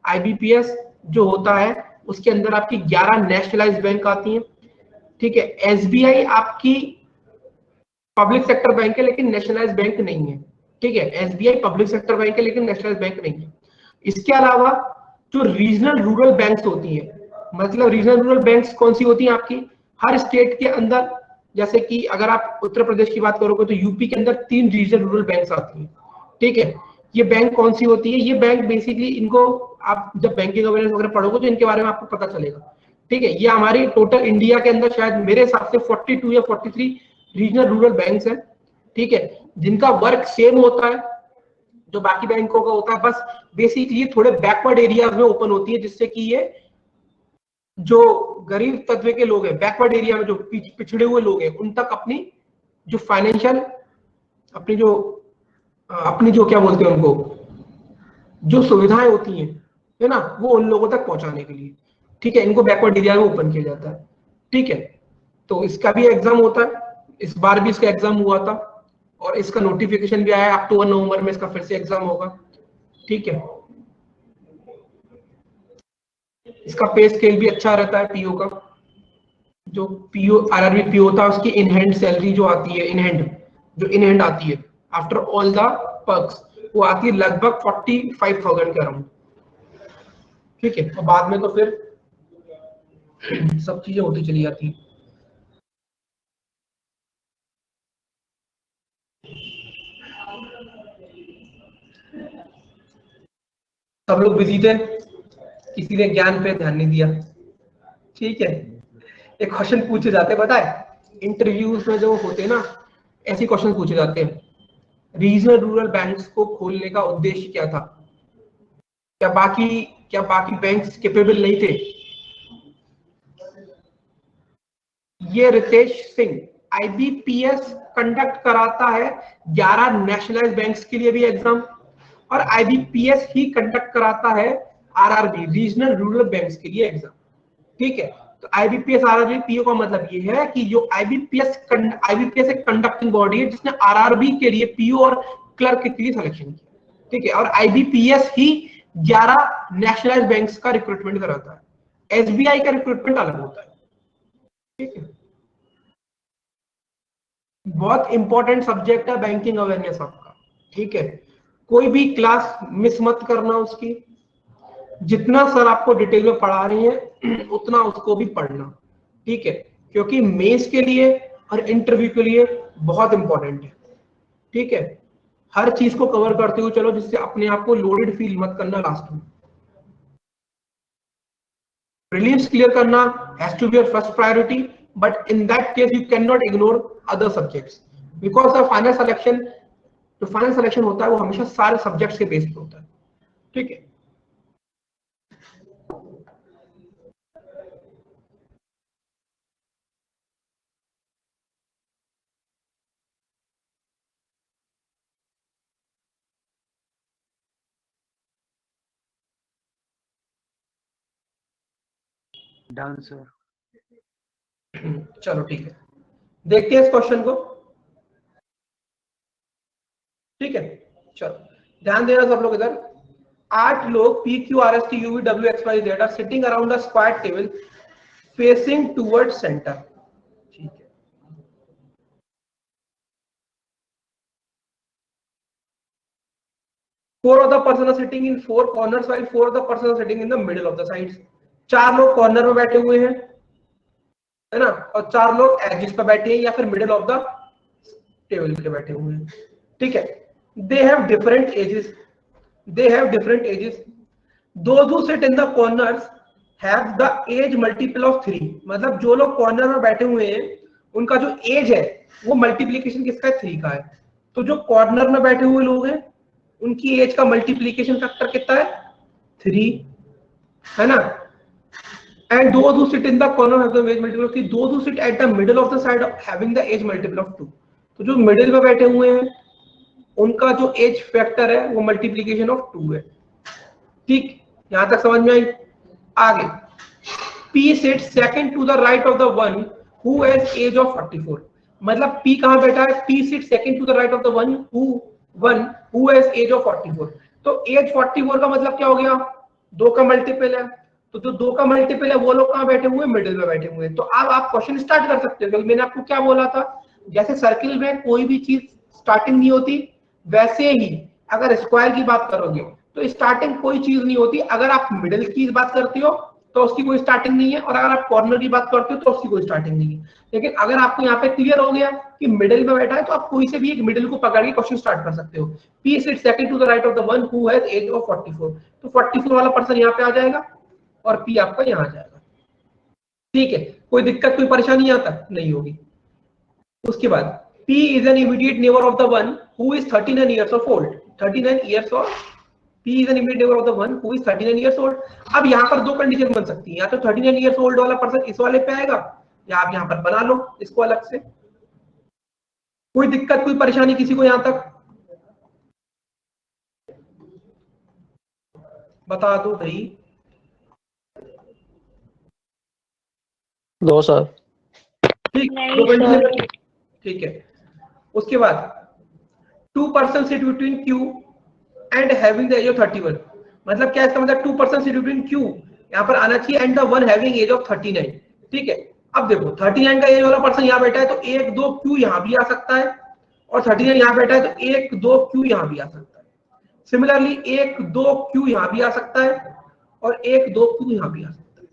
आईबीपीएस जो होता है उसके अंदर आपकी 11 नेशनलाइज बैंक आती हैं। ठीक है, एसबीआई आपकी पब्लिक सेक्टर बैंक है लेकिन नेशनलाइज बैंक नहीं है। ठीक है, एसबीआई पब्लिक सेक्टर बैंक है लेकिन नेशनलाइज बैंक नहीं है। इसके अलावा जो रीजनल रूरल बैंक्स होती हैं, मतलब रीजनल रूरल बैंक्स कौन सी होती हैं आपकी? हर स्टेट के अंदर, जैसे कि अगर आप उत्तर प्रदेश की बात करोगे तो यूपी के अंदर 3 रीजनल रूरल बैंक्स आती हैं। ठीक है, ये बैंक कौन सी होती है? ये बैंक बेसिकली, इनको आप जब बैंकिंग अवेयरनेस वगैरह पढ़ोगे तो इनके बारे में आपको पता चलेगा। ठीक है, ये हमारी टोटल इंडिया के अंदर शायद मेरे हिसाब से 42 या 43 रीजनल रूरल बैंक्स हैं। ठीक है, जिनका वर्क सेम होता है जो बाकी बैंकों का होता है, बस बेसिकली थोड़े बैकवर्ड एरियाज में ओपन होती है, जिससे कि ये जो गरीब तत्व के लोग हैं, बैकवर्ड एरिया में जो पिछड़े हुए लोग हैं, उन तक अपनी जो फाइनेंशियल अपनी जो क्या बोलते हैं उनको, जो सुविधाएं होती हैं, है ना, वो उन लोगों तक पहुंचाने के लिए। ठीक है, इनको बैकवर्ड एरिया में ओपन किया जाता है। ठीक है, तो इसका भी एग्जाम होता है, इस बार भी इसका एग्जाम हुआ था और इसका नोटिफिकेशन भी आया। अक्टूबर नवंबर में इसका फिर से एग्जाम होगा। ठीक है, इसका पे स्केल भी अच्छा रहता है पीओ का। जो पीओ आरआरबी पीओ था उसकी इन हैंड सैलरी जो आती है, इन हैंड आती है आफ्टर ऑल द पर्क्स, वो आती है लगभग 45,000 के अराउंड। ठीक है, और बाद में तो फिर सब चीजें होती चली जाती हैं। सब लोग बिजी थे, किसी ने ज्ञान पे ध्यान नहीं दिया। ठीक है, एक क्वेश्चन पूछे जाते हैं, पता है इंटरव्यूज में जो होते हैं ना, ऐसे क्वेश्चन पूछे जाते हैं। रीजनल रूरल बैंक्स को खोलने का उद्देश्य क्या था? क्या बाकी बैंक्स कैपेबल नहीं थे? ये रितेश सिंह आईबीपीएस कंडक्ट कराता है 11 नेशनलाइज बैंक्स के लिए भी एग्जाम, और आईबीपीएस ही कंडक्ट कराता है आरआरबी रीजनल रूरल बैंक्स के लिए एग्जाम। ठीक है, तो आईबीपीएस आरआरबी पीओ का मतलब ये है कि जो आईबीपीएस एक कंडक्टिंग बॉडी है जिसने आरआरबी के लिए पीओ और क्लर्क के लिए सिलेक्शन किया। ठीक है, और आईबीपीएस ही 11 नेशनलाइज बैंक्स का रिक्रूटमेंट कराता है। एसबीआई का रिक्रूटमेंट अलग होता है। ठीक है, बहुत इंपॉर्टेंट सब्जेक्ट है बैंकिंग अवेयरनेस आपका, ठीक है। कोई भी क्लास मिस मत करना उसकी, जितना सर आपको डिटेल में पढ़ा रहे हैं उतना उसको भी पढ़ना, ठीक है, क्योंकि मेंस के लिए और इंटरव्यू के लिए बहुत इंपॉर्टेंट है, ठीक है। हर चीज को कवर करते हुए चलो, जिससे अपने आप को लोडेड फील मत करना लास्ट में। प्रीलिम्स क्लियर करना has to be your first priority, but in that case you can not ignore other subjects, because the final selection, जो फाइनल सिलेक्शन होता है वो हमेशा सारे सब्जेक्ट्स के बेस पे होता है, ठीक है। Done sir. चलो ठीक है, देखते हैं इस क्वेश्चन को, ठीक है। चलो ध्यान देना सब लोग इधर। 8 लोग P Q R S T U V W X Y Z are sitting around the square table facing towards centre, ठीक है। Four of the person are sitting in four corners while 4 of the person are sitting in the middle of the sides. 4 लोग corner में बैठे हुए हैं, है ना, और 4 लोग एजिस पे बैठे हैं या फिर मिडिल ऑफ द टेबल पे बैठे हुए हैं, ठीक है। They have different ages, they have different ages. Those who sit in the corners have the age multiple of 3, मतलब जो लोग कॉर्नर में बैठे हुए हैं उनका जो एज है वो मल्टीप्लीकेशन किसका है, 3 का है। तो जो कॉर्नर में बैठे हुए लोग हैं उनकी एज का मल्टीप्लीकेशन फैक्टर कितना है, 3, है ना। And those who sit in the corner have the age multiple of 3. Those who sit at the middle of the side having the age multiple of 2. तो जो मिडिल में बैठे हुए हैं उनका जो एज फैक्टर है वो मल्टीप्लीकेशन ऑफ 2 है, ठीक। यहां तक समझ में आई। आगे, P sits second to the right of the one who has age of 44, मतलब P कहां बैठा है, P sits second to the right of the one who has age of 44। तो एज 44 का मतलब क्या हो गया, 2 का मल्टीपल है, तो जो 2 का मल्टीपल है वो लोग कहां बैठे हुए, मिडिल में बैठे हुए हैं। तो अब आप क्वेश्चन स्टार्ट कर सकते हो, क्योंकि मैंने आपको क्या बोला था, जैसे सर्किल में कोई भी चीज स्टार्टिंग नहीं होती, वैसे ही अगर स्क्वायर की बात करोगे तो स्टार्टिंग कोई चीज नहीं होती। अगर आप मिडिल की बात करते हो तो उसकी कोई स्टार्टिंग नहीं है, और अगर आप कॉर्नर की बात करते हो तो उसकी कोई स्टार्टिंग नहीं है। लेकिन अगर आपको यहाँ पे क्लियर हो गया कि मिडिल में बैठा है तो आप कोई से भी एक मिडिल को पकड़ के क्वेश्चन स्टार्ट कर सकते हो। P sits second to the right of the one who has age of 44, तो 44 वाला पर्सन यहाँ पे आ जाएगा और P आपका यहाँ आ जाएगा, ठीक है। कोई दिक्कत कोई परेशानी यहाँ तक नहीं होगी। उसके बाद P is an immediate neighbor of the one who is 39 years of old, 39 years old। P is an immediate neighbor of the one who is 39 years old। अब यहाँ पर 2 कंडीशन बन सकती है, या तो 39 years old वाला पर्सन इस वाले पे आएगा, या आप यहाँ पर बना लो इसको अलग से। कोई दिक्कत कोई परेशानी किसी को यहाँ तक, बता दो भाई। दो सर। ठीक, नहीं, 2 कंडीशन, सर। ठीक है। उसके बाद 2 person sit between Q and having the age of 31, मतलब क्या इसका मतलब 2 पर्सन सिट बिटवीन Q यहाँ पर आना चाहिए and the one having age of 39, ठीक है। अब देखो 39 का एज वाला पर्सन यहाँ बैठा है तो 1 2 Q यहाँ भी आ सकता है, और 39 यहाँ बैठा है तो 1 2 Q यहाँ भी आ सकता है। सिमिलरली 1 2 Q यहाँ भी आ सकता है और 1 2 Q यहाँ भी आ सकता है,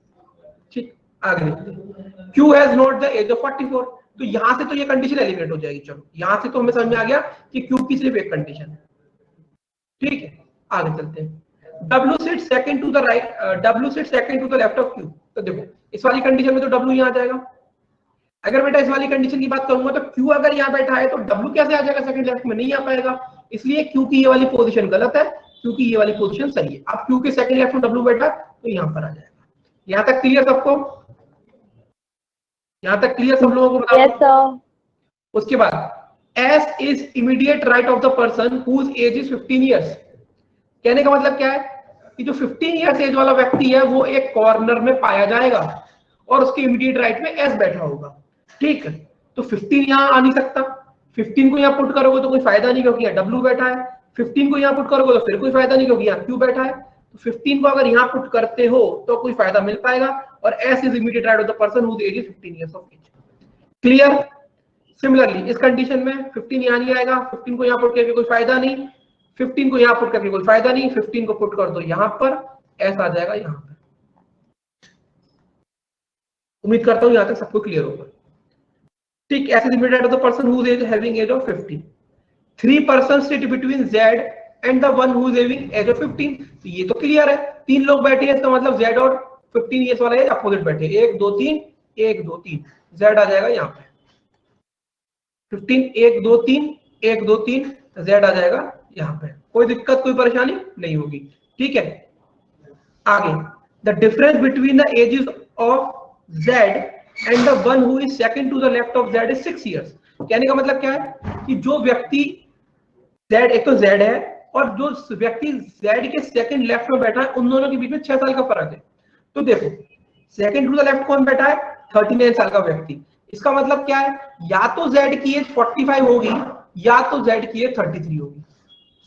ठीक। आगे देखते हैं, Q has not the age of 44, तो यहां से तो ये कंडीशन एलिमिनेट हो जाएगी। चलो यहां से तो हमें समझ में आ गया कि Q की सिर्फ एक कंडीशन है, ठीक है। आगे चलते हैं, W sits second to the right, W sits second to the left of Q। तो देखो इस वाली कंडीशन में तो W यहाँ आ जाएगा। अगर बेटा इस वाली कंडीशन की बात करूंगा तो Q अगर यहाँ बैठा है तो W कैसे आ जाएगा, सेकंड लेफ्ट में नहीं आ पाएगा, इसलिए Q की ये वाली पोजीशन गलत है, Q की ये वाली पोजीशन सही है। अब Q के सेकंड लेफ्ट में W बैठा तो यहाँ पर आ जाएगा। यहाँ तक क्लियर सबको, यहाँ तक क्लियर सब लोगों को बता Yes, sir. उसके बाद S is immediate right of the person whose age is 15 years। कहने का मतलब क्या है कि जो 15 इयर्स एज वाला व्यक्ति है वो एक कॉर्नर में पाया जाएगा और उसके इमीडिएट राइट में S बैठा होगा, ठीक है। तो 15 यहाँ आ नहीं सकता, 15 को यहाँ पुट करोगे तो कोई फायदा नहीं क्योंकि यहाँ W बैठा है, 15 को यहाँ पुट करोगे तो फिर कोई फायदा नहीं क्योंकि यहाँ Q बैठा है। तो 15 को अगर यहाँ पुट करते हो तो कोई फायदा मिल पाएगा, और S is immediate right of the person whose age is 15 years of age। Clear, similarly इस कंडीशन में 15 यहाँ नहीं आएगा, 15 को यहाँ पुट करके कोई फायदा नहीं, 15 को यहाँ पुट करके कोई फायदा नहीं, 15 को पुट कर दो यहाँ पर, ऐसा आ जाएगा यहाँ पर। उम्मीद करता हूँ यहाँ तक सबको क्लियर होगा। ठीक, ऐसे limited of the person who is having age of 50, 3 person sit between Z and the one who is having age of 15। तो ये तो क्लियर है, 3 लोग बैठे हैं, इसका मतलब जेड और 15 इयर्स वाला एज अपोजिट बैठे, 1 2 3 1 2 3, जेड आ जाएगा यहाँ पे 15, 1 2 3 1 2 3, जेड आ जाएगा यहाँ पे। कोई दिक्कत कोई परेशानी नहीं होगी। ठीक है, आगे the difference between the ages of Z and the one who is second to the left of Z is 6 years. कहने का मतलब क्या है कि जो व्यक्ति जेड, एक तो जेड है और जो व्यक्ति जेड के सेकंड लेफ्ट में बैठा है, उन दोनों के बीच में 6 साल का फर्क है। तो देखो सेकंड टू द लेफ्ट कौन बैठा है, 39 साल का व्यक्ति। इसका मतलब क्या है, या तो जेड की एज 45 होगी या तो जेड की एज 33 होगी।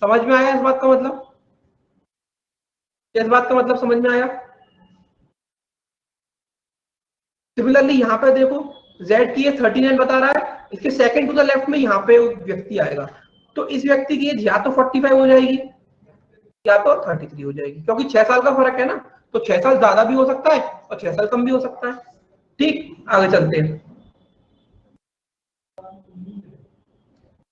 समझ में आया इस बात का मतलब? इस बात का मतलब समझ में आया? सिमिलरली यहाँ पे देखो जेड की एज 39 बता रहा है, इसके सेकंड टू द लेफ्ट में यहाँ पे व्यक्ति आएगा, तो इस व्यक्ति की एज या तो 45 हो जाएगी या तो 33 हो जाएगी, क्योंकि 6 साल का फर्क है ना, तो 6 साल ज्यादा भी हो सकता है और 6 साल कम भी हो सकता है। ठीक, आगे चलते हैं।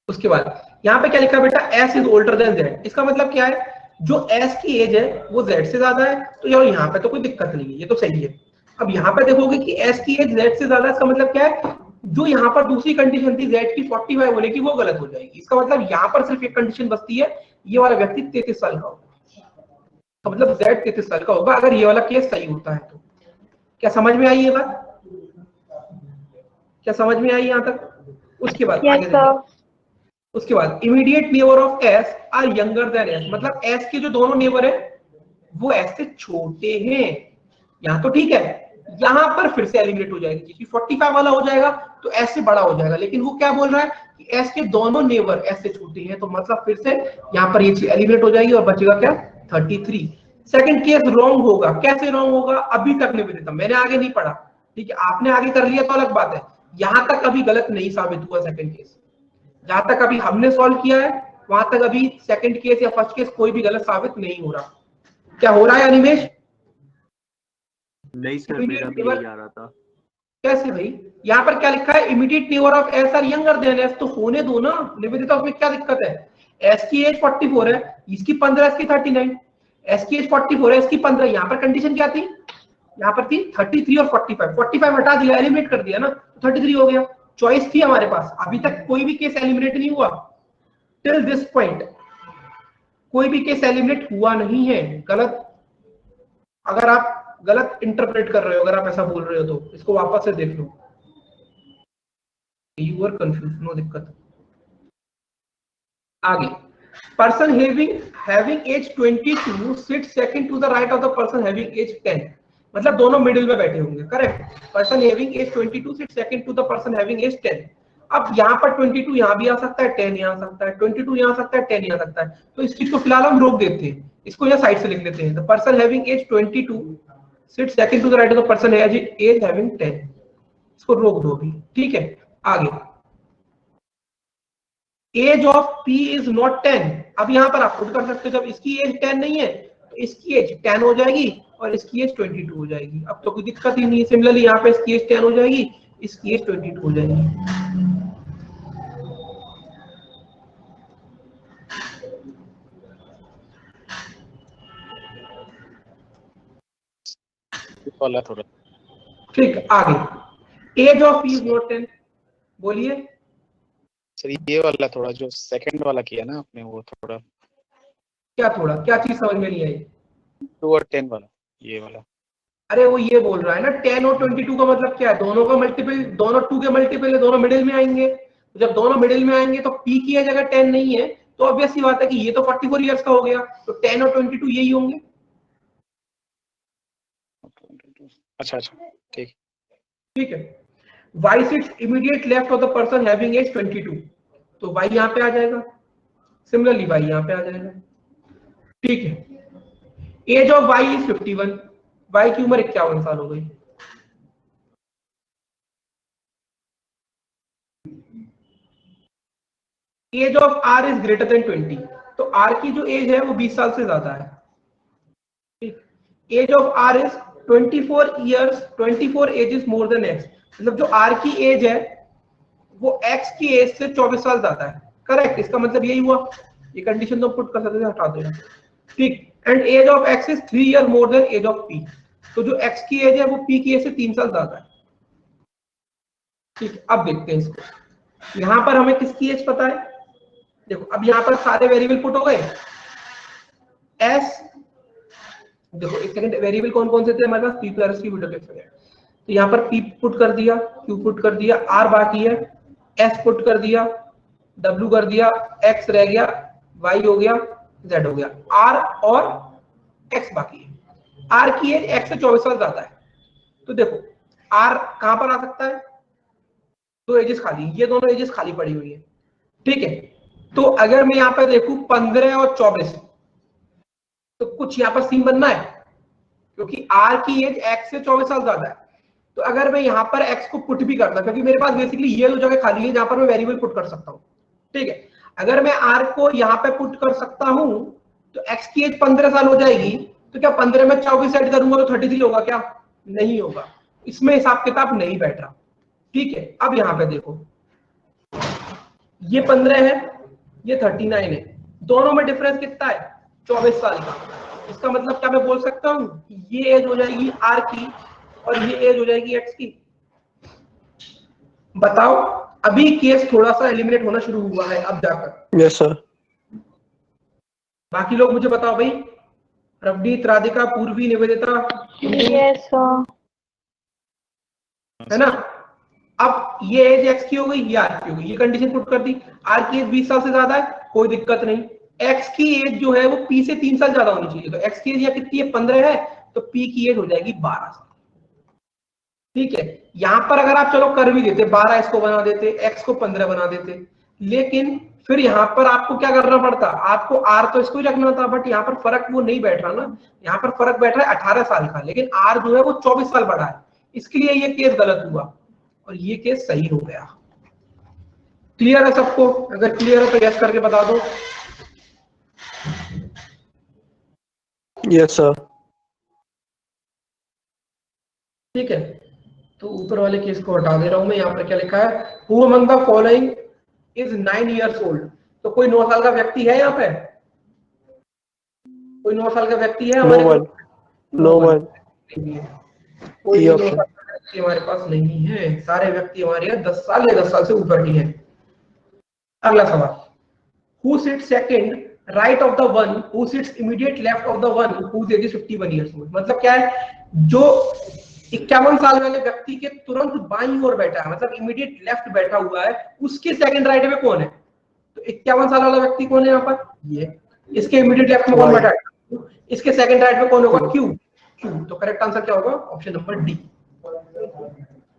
उसके बाद यहाँ पे क्या लिखा है बेटा, S is older then Z. इसका मतलब क्या है, जो एस की एज है वो जेड से ज्यादा है, तो यार यहाँ पे तो कोई दिक्कत नहीं है, ये तो सही है। अब यहाँ पे देखोगे कि एस की एज जेड से ज्यादा, इसका मतलब क्या है, जो यहाँ पर दूसरी कंडीशन थी जेड की 45 होने की, वो गलत हो जाएगी। इसका मतलब यहाँ पर सिर्फ एक कंडीशन बचती है, ये वाला व्यक्ति 33 साल का होगा, तो मतलब जेड 33 साल का होगा अगर ये वाला केस सही होता है तो। क्या समझ में आई ये बात? क्या समझ में आई यहाँ तक? उसके बाद Yes, आगे देखिए। उसके बाद immediate neighbour of S R younger then S, मतलब एस के जो दोनों नेबर है वो एस से छोटे हैं। यहाँ तो ठीक है, यहाँ पर फिर से एलिमिनेट हो जाएगी, क्योंकि 45 वाला हो जाएगा तो एस से बड़ा हो जाएगा, लेकिन वो क्या बोल रहा है कि एस के दोनों नेबर एस से छोटे हैं, तो मतलब फिर से यहाँ पर ये चीज एलिमिनेट हो जाएगी और बचेगा क्या, 33। सेकंड केस रॉन्ग होगा। कैसे रॉन्ग होगा, अभी तक नहीं देता, मैंने आगे नहीं पढ़ा, ठीक है, आपने आगे कर लिया तो अलग बात है, यहां तक अभी गलत नहीं साबित हुआ सेकंड केस। जहां तक अभी हमने सॉल्व किया है वहां तक अभी सेकंड केस या फर्स्ट केस कोई भी गलत साबित नहीं हो रहा। क्या हो रहा है अनिमेश? नहीं सर, मेरा भी यही आ रहा था। कैसे भाई, यहाँ पर क्या लिखा है, immediate neighbour of S R younger then S, तो होने दो ना निवेदिता, उसमें क्या दिक्कत है? एस की एज 44 है, इसकी 15, इसकी 39, एस की एज 44 है, इसकी 15। यहाँ पर कंडीशन क्या थी, यहाँ पर थी 33 और 45, 45 हटा दिया, एलिमिनेट कर दिया ना, तो 33 हो गया। चॉइस थी हमारे पास, अभी तक कोई भी केस एलिमिनेट नहीं हुआ, टिल दिस पॉइंट कोई भी केस एलिमिनेट हुआ नहीं है। गलत, अगर आप गलत इंटरप्रेट कर रहे हो, अगर आप ऐसा बोल रहे हो तो इसको वापस से देख लो, यू आर कंफ्यूज, नो दिक्कत। आगे, person having age 22 sit second to the right of the person having age 10, मतलब दोनों मिडिल में बैठे होंगे, correct. Person having age 22 sit second to the person having age 10। अब यहाँ पर 22 यहाँ भी आ सकता है, 10 यहाँ आ सकता है, 22 यहाँ आ सकता है, 10 यहाँ आ सकता है, तो इस चीज को फिलहाल हम रोक देते हैं, इसको यहाँ साइड से लिख लेते हैं। The person having age 22 sit second to the right of the person age having 10, इसको रोक दो अभी, ठीक है। आगे, age of P is not 10, अब यहाँ पर आप खुद कर सकते हो, जब इसकी एज 10 नहीं है तो इसकी एज 10 हो जाएगी और इसकी एज 22 हो जाएगी, अब तो कोई दिक्कत ही नहीं है। सिमिलरली यहाँ पे इसकी एज 10 हो जाएगी, इसकी एज 22 हो जाएगी। वाला थोड़ा ठीक, आगे, age of P is not 10, बोलिए सर, ये वाला थोड़ा जो सेकंड वाला किया ना आपने, वो थोड़ा क्या, थोड़ा क्या चीज समझ में नहीं आई? 2 और 10 वाला, ये वाला। अरे वो ये बोल रहा है ना 10 और 22 का मतलब क्या है, दोनों का मल्टीपल, दोनों 2 के मल्टीपल है, दोनों मिडिल में आएंगे, तो जब दोनों मिडिल में आएंगे तो पी की एज अगर 10 नहीं है तो ऑब्वियस सी बात है कि ये तो 44 इयर्स का हो गया, तो 10 और 22 यही होंगे। अच्छा अच्छा, ठीक ठीक है, y sits immediate left of the person having age 22, तो y यहाँ पे आ जाएगा, सिमिलरली y यहाँ पे आ जाएगा, ठीक है। Age of y is 51, y की उम्र 51 साल हो गई। Age of R is greater than 20, तो आर की जो एज है वो 20 साल से ज्यादा है। Age of R is 24 years, 24 age is more than X, मतलब जो आर की एज है वो एक्स की एज से 24 साल ज्यादा है। करेक्ट, इसका मतलब यही हुआ, ये कंडीशन तो पुट कर सकते थे, हटा देना। ठीक, and age of X is 3 year more than age of P, तो जो एक्स की एज है वो पी की एज से 3 साल ज्यादा है। ठीक, अब देखते हैं इसको। यहां पर हमें किसकी एज पता है, देखो अब यहां पर सारे वेरिएबल पुट हो गए। एस, देखो एक सेकंड, वेरिएबल कौन कौन से थे हमारे पास, पी प्लस क्यू बटा एक्स, तो यहाँ पर पी पुट कर दिया, क्यू पुट कर दिया, आर बाकी है, एस पुट कर दिया, डब्ल्यू कर दिया, एक्स रह गया, वाई हो गया, जेड हो गया, आर और एक्स बाकी है। आर की एज एक्स से 24 साल ज्यादा है, तो देखो आर कहां पर आ सकता है, दो एजेस खाली, ये दोनों एजेस खाली पड़ी हुई है। ठीक है, तो अगर मैं यहाँ पर देखूं 15 और 24, तो कुछ यहाँ पर सीन बनना है, क्योंकि आर की एज एक्स से 24 साल ज्यादा है। तो अगर मैं यहाँ पर एक्स को पुट भी करता, क्योंकि मेरे पास बेसिकली ये दो जगह खाली है जहां पर मैं वेरिएबल पुट कर सकता हूँ। ठीक है, अगर मैं आर को यहाँ पे पुट कर सकता हूं तो एक्स की एज 15 साल हो जाएगी, तो क्या 15 में 24 ऐड करूंगा तो 33 होगा क्या, नहीं होगा, इसमें हिसाब किताब नहीं बैठ रहा। ठीक है, अब यहाँ पे देखो, ये 15 है, ये 39 है, दोनों में डिफरेंस कितना है, 24 साल का। इसका मतलब क्या मैं बोल सकता हूं, ये एज हो जाएगी आर की और ये एज हो जाएगी एक्स की। बताओ, अभी केस थोड़ा सा एलिमिनेट होना शुरू हुआ है अब जाकर। Yes sir. बाकी लोग मुझे बताओ भाई, रवनीत, राधिका, पूर्वी, निवेदिता, Yes, sir. है ना। अब ये एज एक्स की हो गई, ये आर की हो गई, ये कंडीशन पुट कर दी। आर की एज 20 साल से ज्यादा है, कोई दिक्कत नहीं। एक्स की एज जो है वो पी से 3 साल ज्यादा होनी चाहिए, तो एक्स की एज या कितनी है, 15 है, तो पी की एज हो जाएगी 12 साल। ठीक है, यहां पर अगर आप चलो कर भी देते 12 इसको बना देते, एक्स को 15 बना देते, लेकिन फिर यहाँ पर आपको क्या करना पड़ता, आपको आर तो इसको ही रखना था, बट यहाँ पर फर्क वो नहीं बैठ रहा ना, यहाँ पर फर्क बैठ रहा है 18 साल का, लेकिन आर जो है वो 24 साल बड़ा है, इसके लिए ये केस गलत हुआ और ये केस सही हो गया। क्लियर है सबको, अगर क्लियर है तो यस करके बता दो। Yes sir. ठीक है, तो ऊपर वाले केस को हटा दे रहा हूं मैं। यहाँ पर क्या लिखा है, who among the following is 9 years old, तो कोई 9 साल का व्यक्ति है यहाँ पे, कोई 9 साल का व्यक्ति है हमारे वन, नो वन, कोई ये 9 option। साल का व्यक्ति हमारे पास नहीं है, सारे व्यक्ति हमारे यहाँ 10 साल या 10 साल से ऊपर ही है। अगला सवाल, who sits second right of the one who sits immediate left of the one whose age is 51 years old, मतलब क्या है, जो 51 साल वाले व्यक्ति के तुरंत बाईं ओर बैठा है, मतलब इमीडिएट लेफ्ट बैठा हुआ है, उसके सेकंड राइट में कौन है, तो 51 साल वाला व्यक्ति कौन है यहाँ पर, ये, इसके इमीडिएट लेफ्ट में कौन बैठा है, इसके सेकंड राइट में कौन होगा, क्यू, क्यू, तो करेक्ट आंसर क्या होगा, ऑप्शन नंबर डी।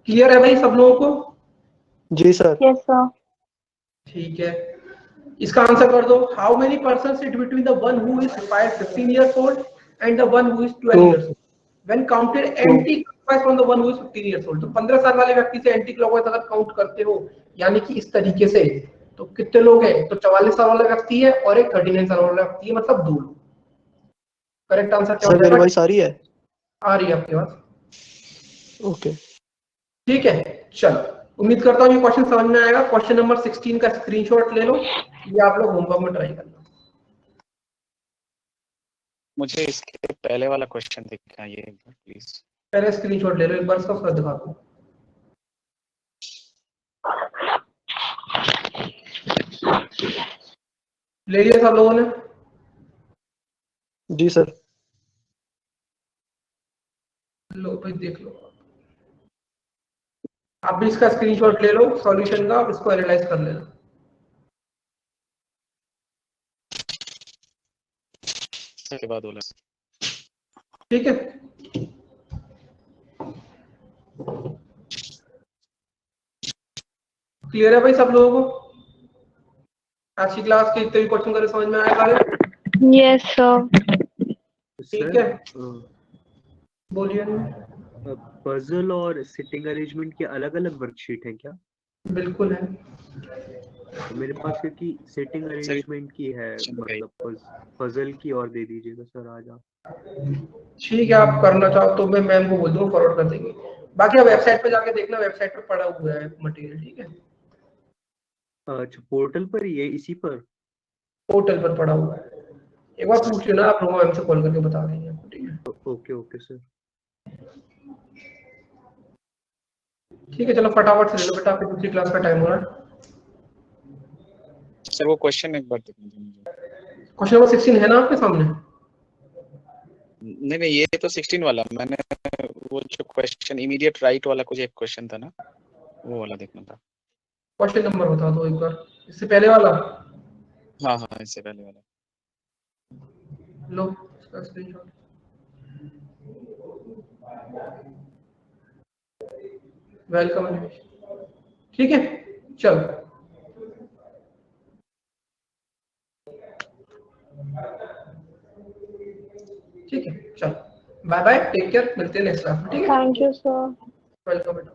क्लियर है भाई सब लोगों को? जी सर। Yes, sir. ठीक है, इसका आंसर कर दो, how many person sit between the one who is 15 years old and the one who is 12 years old when counted anti clockwise from the one who is 15 years old, तो 15 साल वाले व्यक्ति से एंटी क्लॉकवाइज अगर count करते हो, यानी कि इस तरीके से, तो कितने लोग हैं, तो 44 साल वाला व्यक्ति है और एक 39 साल वाला व्यक्ति है, मतलब 2 लोग। करेक्ट आंसर क्या सर मेरी होगा, वॉइस आ रही है? आ रही है आपके पास? ओके। ठीक है, चलो, उम्मीद करता हूँ ये क्वेश्चन समझ में आएगा। क्वेश्चन नंबर 16 का स्क्रीनशॉट ले लो, ये आप लोग होमवर्क में ट्राई करना। मुझे इसके पहले वाला क्वेश्चन दिखाइए एक बार प्लीज। पहले स्क्रीनशॉट ले लो एक बार, इसका उसका दिखा दो। ले लिया सब लोगों ने? जी सर। लो भाई देख लो, आप भी इसका स्क्रीनशॉट ले लो सॉल्यूशन का, इसको एनालाइज कर लेना। के बाद बोला ठीक है, क्लियर है भाई सब लोगों को? आज की क्लास के इतने भी क्वेश्चन करे समझ में आया सारे? Yes, sir. ठीक है, बोलिए। पजल और सिटिंग अरेंजमेंट की अलग अलग वर्कशीट है क्या? बिल्कुल है। मेरे पास क्योंकि सेटिंग अरेंजमेंट की है, चलो भाई। मतलब पजल की, और दे दीजिएगा सर आज आप। ठीक है, आप करना चाहो तो मैं मैम को बोल दूंगा, फॉरवर्ड कर देंगे। बाकी आप वेबसाइट पे जाके देखना, वेबसाइट पे पड़ा हुआ है मटेरियल, ठीक है। अच्छा, पोर्टल पर ही है, इसी पर? पोर्टल पर पड़ा हुआ है, एक बार पूछ लेना, आप लोगों मैम से कॉल करके बता देंगे आपको, ठीक है। Okay okay sir. ठीक है, चलो फटाफट से ले लो बेटा, आपकी दूसरी क्लास का टाइम हो रहा है। सर वो क्वेश्चन एक बार देखने दीजिए मुझे। क्वेश्चन नंबर 16 है ना आपके सामने? नहीं नहीं, ये तो 16 वाला मैंने, वो जो क्वेश्चन इमीडिएट राइट वाला कुछ एक क्वेश्चन था ना, वो वाला देखना था। क्वेश्चन नंबर बता दो एक बार, इससे पहले वाला। हाँ हाँ, इससे पहले वाला। लो इसका स्क्रीनशॉट। वेलकम अनिमेश। ठीक है, चलो। ठीक है, चलो, बाय बाय, टेक केयर, मिलते हैं नेक्स्ट क्लास में, ठीक है। Thank you, sir. वेलकम बेटा।